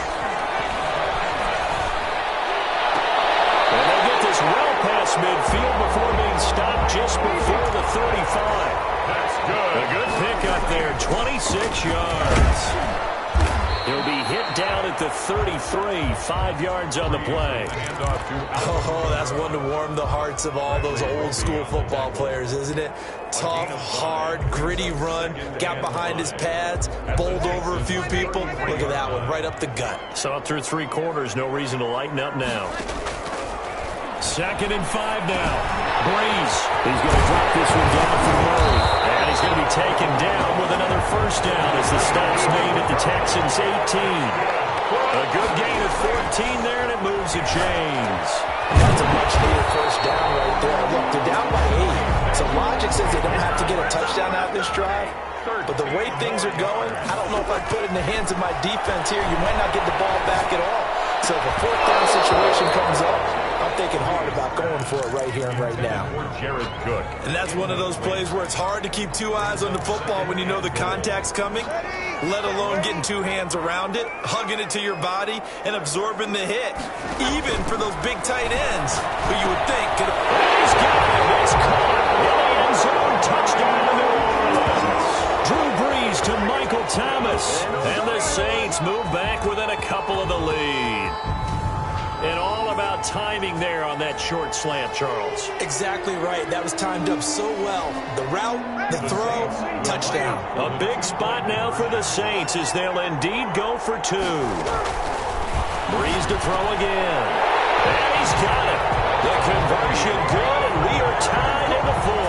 And they'll get this well past midfield before being stopped just before the 35. That's good. A good pickup there, 26 yards. He'll be hit down at the 33, 5 yards on the play. Oh, that's one to warm the hearts of all those old school football players, isn't it? Tough, hard, gritty run, got behind his pads, bowled over a few people. Look at that one, right up the gut. Saw through 3 quarters, no reason to lighten up now. 2nd and 5 now. Breeze. He's going to drop this one down for Murray. And he's going to be taken down with another 1st down as the stop's made at the Texans 18. A good gain of 14 there, and it moves to James. That's a much-needed 1st down right there. Look, they're down by 8. So logic says they don't have to get a touchdown out of this drive. But the way things are going, I don't know if I'd put it in the hands of my defense here. You might not get the ball back at all. So if a 4th down situation comes up, I'm thinking hard about going for it right here and right now. And that's one of those plays where it's hard to keep 2 eyes on the football when you know the contact's coming, let alone getting 2 hands around it, hugging it to your body, and absorbing the hit, even for those big tight ends who you would think could have... He's got it. He's caught in the end zone. Touchdown to New Orleans. Drew Brees to Michael Thomas. And the Saints move back within a couple of the lead. And all about timing there on that short slant, Charles. Exactly right. That was timed up so well. The route, the throw, touchdown. A big spot now for the Saints as they'll indeed go for 2. Breeze to throw again. And he's got it. The conversion good, and we are tied in the 4th.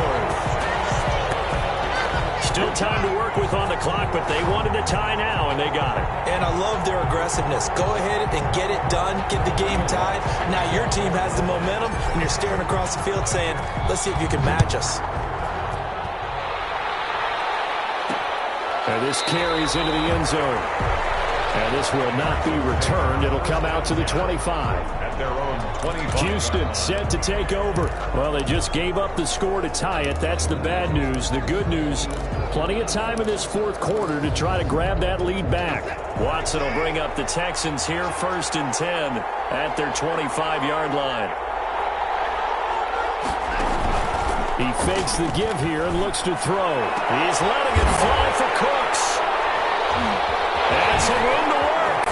Still time to work with on the clock, but they wanted to tie now, and they got it. And I love their aggressiveness. Go ahead and get it done. Get the game tied. Now your team has the momentum, and you're staring across the field saying, let's see if you can match us. And this carries into the end zone. And this will not be returned. It'll come out to the 25. At their own 25. Houston set to take over. Well, they just gave up the score to tie it. That's the bad news. The good news, plenty of time in this fourth quarter to try to grab that lead back. Watson will bring up the Texans here, 1st and 10 at their 25-yard line. He fakes the give here and looks to throw. He's letting it fly for Cooks. And some room to work.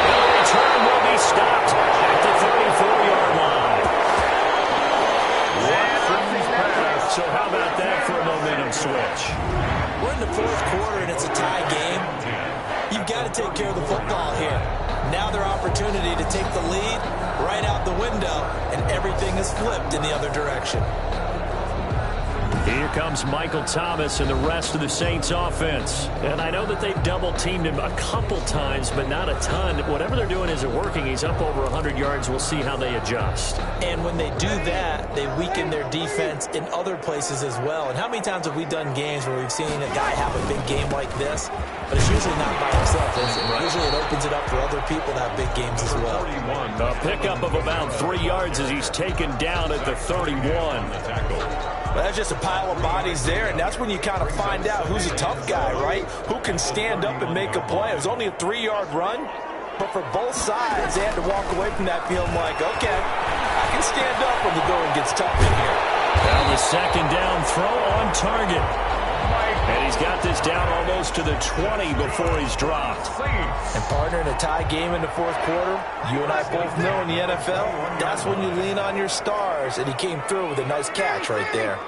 The return will be stopped at the 34-yard line. So how about that for a momentum switch? We're in the fourth quarter and it's a tie game. You've got to take care of the football here. Now their opportunity to take the lead right out the window, and everything is flipped in the other direction. Here comes Michael Thomas and the rest of the Saints offense. And I know that they've double-teamed him a couple times, but not a ton. Whatever they're doing isn't working. He's up over 100 yards. We'll see how they adjust. And when they do that, they weaken their defense in other places as well. And how many times have we done games where we've seen a guy have a big game like this? But it's usually not by himself, is it? Usually it opens it up for other people to have big games as well. A pickup of about 3 yards as he's taken down at the 31. Well, that's just a pile of bodies there, and that's when you kind of find out who's a tough guy, right? Who can stand up and make a play. It was only a 3-yard run, but for both sides, they had to walk away from that feeling like, okay, I can stand up when the going gets tough in here. Now the second down throw on target. And he's got this down almost to the 20 before he's dropped. And partner, in a tie game in the fourth quarter, you and I both know in the NFL, that's when you lean on your stars, and he came through with a nice catch right there.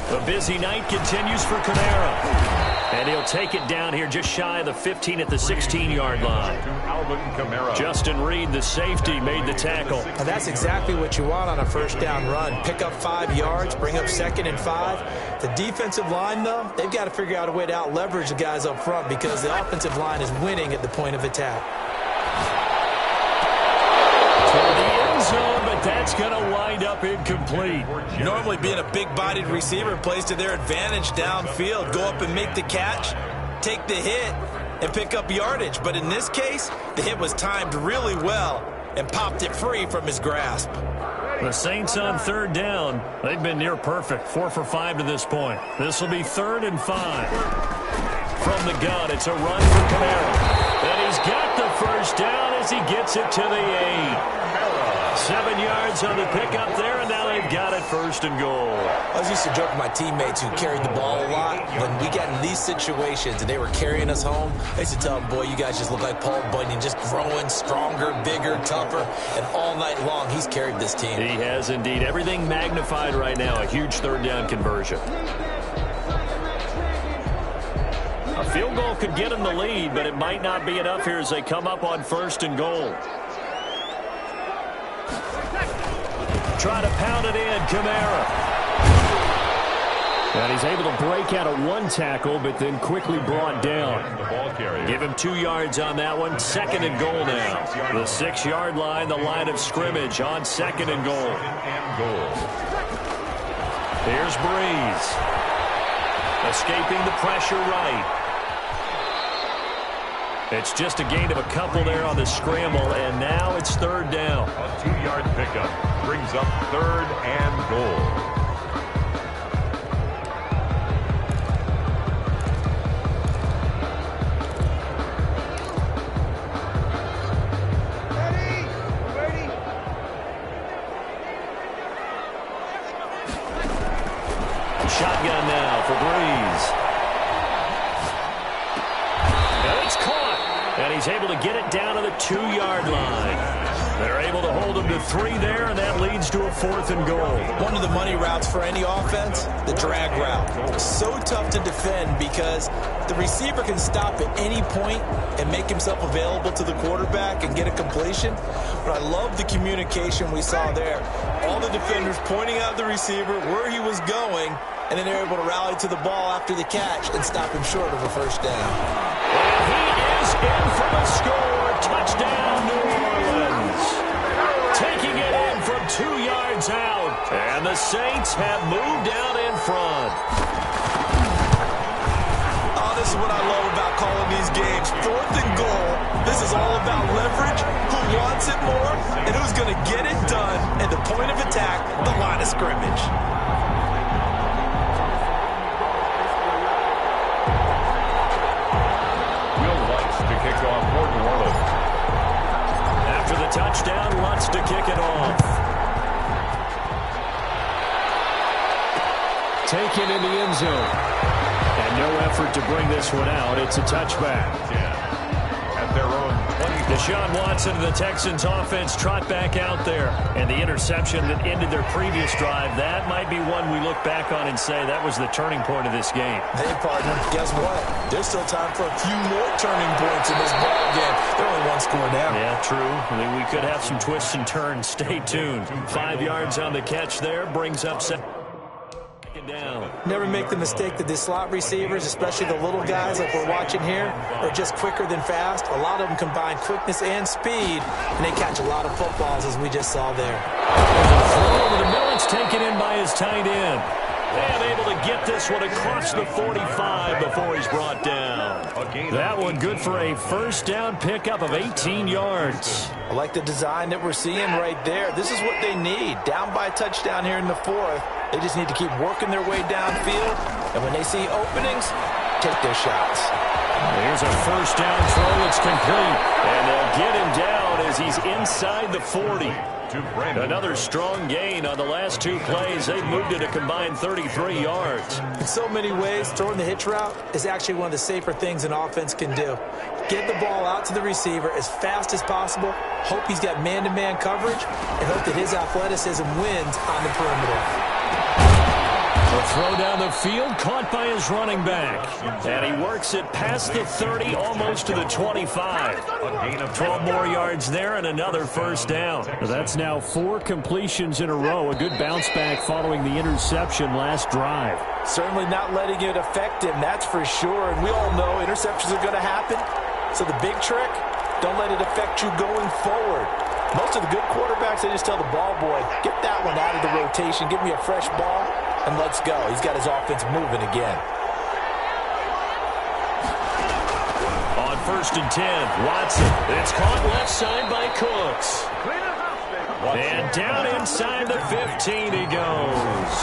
The busy night continues for Kamara. And he'll take it down here just shy of the 15 at the 16-yard line. Justin Reed, the safety, made the tackle. And that's exactly what you want on a first down run. Pick up 5 yards, bring up 2nd and 5. The defensive line, though, they've got to figure out a way to out-leverage the guys up front because the offensive line is winning at the point of attack. Toward the end zone, but that's going to wind up incomplete. Normally being a big-bodied receiver plays to their advantage downfield. Go up and make the catch, take the hit, and pick up yardage. But in this case, the hit was timed really well and popped it free from his grasp. The Saints on 3rd down. They've been near perfect, 4 for 5 to this point. This will be 3rd and 5. From the gun, it's a run for Kamara. And he's got the first down as he gets it to the 8. 7 yards on the pickup there, and now they've got it 1st and goal. I was used to joke with my teammates who carried the ball a lot. When we got in these situations and they were carrying us home, I used to tell them, boy, you guys just look like Paul Bunyan, just growing stronger, bigger, tougher, and all night long he's carried this team. He has indeed. Everything magnified right now, a huge 3rd down conversion. A field goal could get him the lead, but it might not be enough here as they come up on 1st and goal. Try to pound it in, Kamara. And he's able to break out of 1 tackle, but then quickly brought down. Give him 2 yards on that one. 2nd and goal now. The 6-yard line, the line of scrimmage on 2nd and goal. Here's Breeze. Escaping the pressure right. It's just a gain of a couple there on the scramble, and now it's 3rd down. A 2-yard pickup brings up 3rd and goal. Shotgun now for Breeze. And it's caught. And he's able to get it down to the 2-yard line. They're able to hold him to 3 there, and that leads to a 4th and goal. One of the money routes for any offense, the drag route. So tough to defend because the receiver can stop at any point and make himself available to the quarterback and get a completion. But I love the communication we saw there. All the defenders pointing out the receiver, where he was going, and then they're able to rally to the ball after the catch and stop him short of a 1st down. And he is in for the score. Touchdown, New Orleans. Taking it in from 2 yards out. And the Saints have moved out in front. Oh, this what I love about calling these games. 4th and goal. This is all about leverage, who wants it more, and who's going to get it done at the point of attack, the line of scrimmage. To kick off for New Orleans. After the touchdown, Lutz to kick it off. Taken in the end zone. And no effort to bring this one out. It's a touchback. At their own 20. Deshaun Watson of the Texans offense trot back out there. And the interception that ended their previous drive, that might be one we look back on and say that was the turning point of this game. Hey, partner, guess what? There's still time for a few more turning points in this ball game. They're only one score down. Yeah, true. I mean, we could have some twists and turns. Stay tuned. 5 yards on the catch there. Brings up second down. Never make the mistake that the slot receivers, especially the little guys like we're watching here, are just quicker than fast. A lot of them combine quickness and speed, and they catch a lot of footballs, as we just saw there. There's a throw over the middle. It's taken in by his tight end. And able to get this one across the 45 before he's brought down. That one good for a first down pickup of 18 yards. I like the design that we're seeing right there. This is what they need. Down by a touchdown here in the 4th. They just need to keep working their way downfield. And when they see openings, take their shots. Here's a first down throw. It's complete. And they'll get him down as he's inside the 40. Another strong gain on the last 2 plays. They've moved it a combined 33 yards. In so many ways, throwing the hitch route is actually one of the safer things an offense can do. Get the ball out to the receiver as fast as possible, hope he's got man-to-man coverage, and hope that his athleticism wins on the perimeter. A throw down the field, caught by his running back. And he works it past the 30, almost to the 25. 12 more yards there and another first down. That's now 4 completions in a row. A good bounce back following the interception last drive. Certainly not letting it affect him, that's for sure. And we all know interceptions are going to happen. So the big trick, don't let it affect you going forward. Most of the good quarterbacks, they just tell the ball boy, get that one out of the rotation, give me a fresh ball, and let's go. He's got his offense moving again. On 1st and 10, Watson. It's caught left side by Cooks. And down inside the 15 he goes.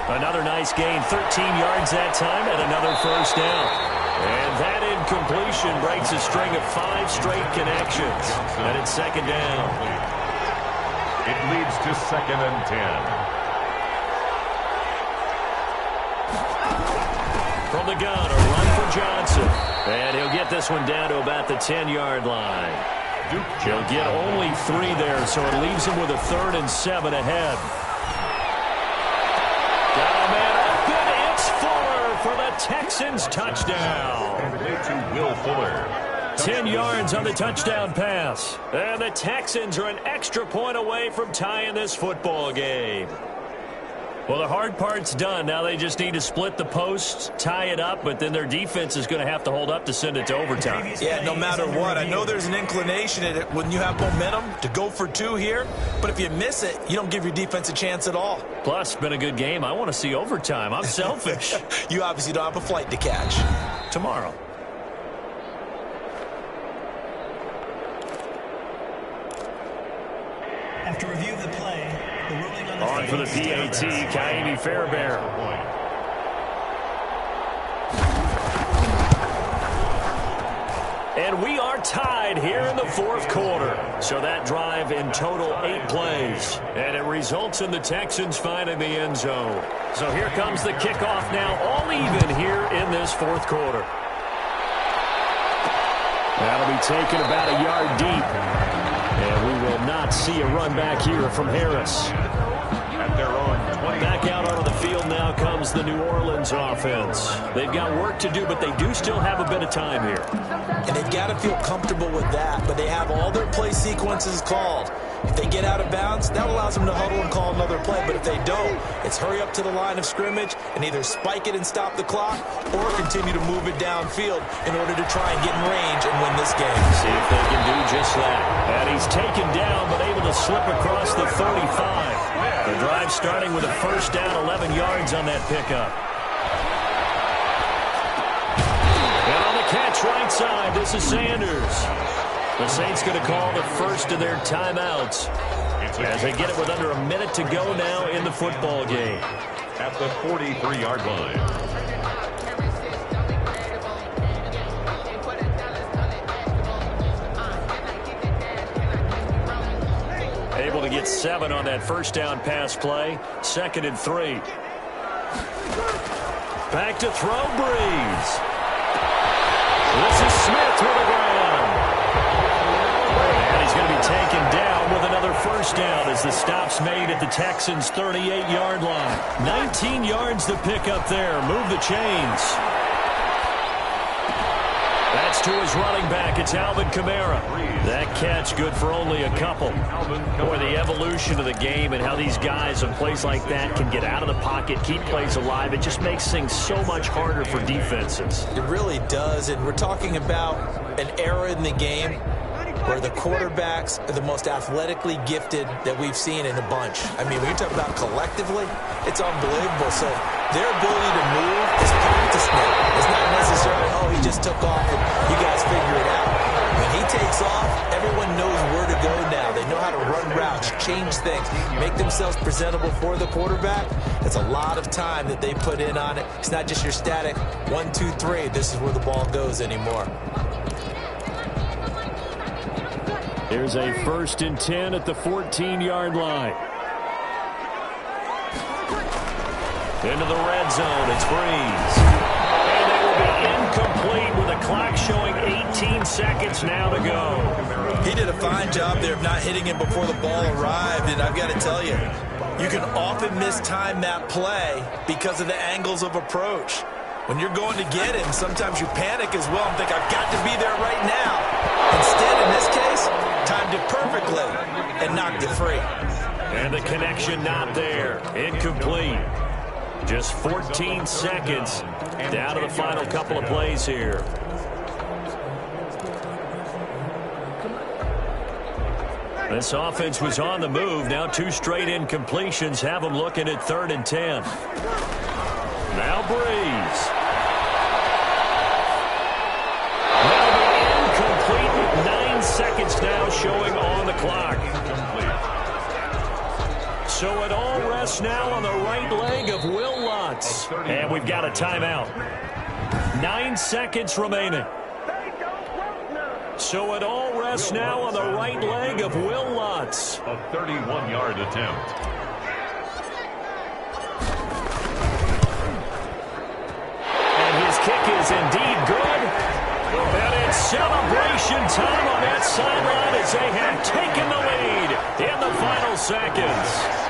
Another nice gain, 13 yards that time, and another first down. And that incompletion breaks a string of 5 straight connections. And it's second down. It leads to 2nd and 10. From the gun, a run for Johnson. And he'll get this one down to about the 10-yard line. He'll get only 3 there, so it leaves him with a 3rd and 7 ahead. Got a man open. It's Fuller for the Texans touchdown. To Will Fuller. 10 yards on the touchdown pass. And the Texans are an extra point away from tying this football game. Well, the hard part's done. Now they just need to split the posts, tie it up, but then their defense is going to have to hold up to send it to overtime. Yeah, no matter what. I know there's an inclination in it when you have momentum to go for 2 here, but if you miss it, you don't give your defense a chance at all. Plus, it's been a good game. I want to see overtime. I'm selfish. You obviously don't have a flight to catch. Tomorrow. After review of the play, the ruling on the on for the PAT, Kaimi Fairbairn. And we are tied here in the 4th quarter. So that drive in total 8 plays. And it results in the Texans finding the end zone. So here comes the kickoff now, all even here in this 4th quarter. That'll be taken about a yard deep. And we will not see a run back here from Harris. At their own 20. Back out onto the field now comes the New Orleans offense. They've got work to do, but they do still have a bit of time here. And they've got to feel comfortable with that, but they have all their play sequences called. If they get out of bounds, that allows them to huddle and call another play. But if they don't, it's hurry up to the line of scrimmage and either spike it and stop the clock or continue to move it downfield in order to try and get in range and win this game. See if they can do just that. And he's taken down but able to slip across the 35. The drive starting with a first down, 11 yards on that pickup. side. This is Sanders. The Saints going to call the first of their timeouts as they get it with under a minute to go now in the football game. At the 43-yard line. Able to get 7 on that first down pass play. 2nd and 3. Back to throw, Breeze. This is Smith with a grab. And he's going to be taken down with another first down as the stop's made at the Texans' 38-yard line. 19 yards to pick up there. Move the chains. That's to his running back. It's Alvin Kamara. That catch good for only a couple. Boy, the evolution of the game and how these guys in plays like that can get out of the pocket, keep plays alive, it just makes things so much harder for defenses. It really does, and we're talking about an era in the game where the quarterbacks are the most athletically gifted that we've seen in a bunch. I mean, when you talk about collectively, it's unbelievable. So their ability to move is practice now. It's not necessarily, oh, he just took off and you guys figure it out. When he takes off, everyone knows where to go now. They know how to run routes, change things, make themselves presentable for the quarterback. It's a lot of time that they put in on it. It's not just your static 1, 2, 3. This is where the ball goes anymore. Here's a 1st and 10 at the 14-yard line. Into the red zone, it's Breeze. And they will be incomplete with a clock showing 18 seconds now to go. He did a fine job there of not hitting him before the ball arrived, and I've got to tell you, you can often mistime that play because of the angles of approach. When you're going to get him, sometimes you panic as well and think, I've got to be there right now. Instead, in this case, timed it perfectly and knocked it free. And the connection not there. Incomplete. Just 14 seconds down to the final couple of plays here. This offense was on the move. Now 2 straight incompletions have them looking at 3rd and 10. Now Breeze. That'll be incomplete. 9 seconds now showing on the clock. So it all rests now on the right leg of Will Lutz. And we've got a timeout. 9 seconds remaining. So it all rests now on the right leg of Will Lutz. A 31-yard attempt. And his kick is indeed good. And it's celebration time on that sideline as they have taken the lead in the final seconds.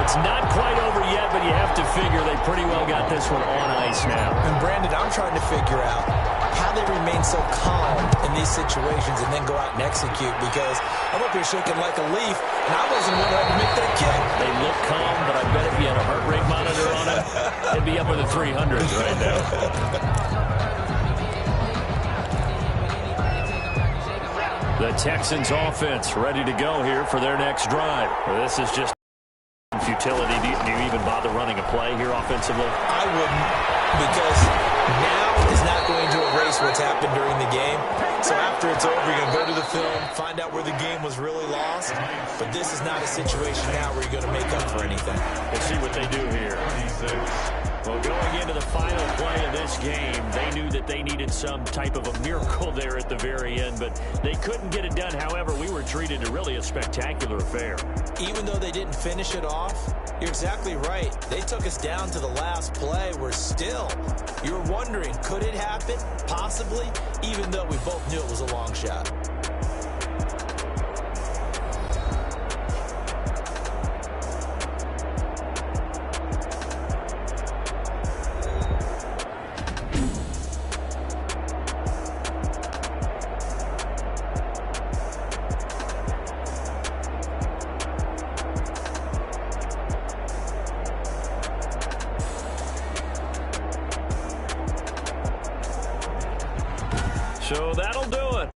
It's not quite over yet, but you have to figure they pretty well got this one on ice now. And Brandon, I'm trying to figure out how they remain so calm in these situations and then go out and execute, because I'm up here shaking like a leaf, and I wasn't going to have to make that kick. They look calm, but I bet if you had a heart rate monitor on it, it'd be up in the 300s right now. The Texans offense ready to go here for their next drive. This is just futility. Do you even bother running a play here offensively? I wouldn't, because now is not going to erase what's happened during the game. So after it's over, you're going to go to the film, find out where the game was really lost. But this is not a situation now where you're going to make up for anything. We'll see what they do here. Well, going into the final play of this game, they knew that they needed some type of a miracle there at the very end, but they couldn't get it done. However, we were treated to really a spectacular affair. Even though they didn't finish it off, you're exactly right. They took us down to the last play. We're still, you're wondering, could it happen? Possibly, even though we both knew it was a long shot. So that'll do it.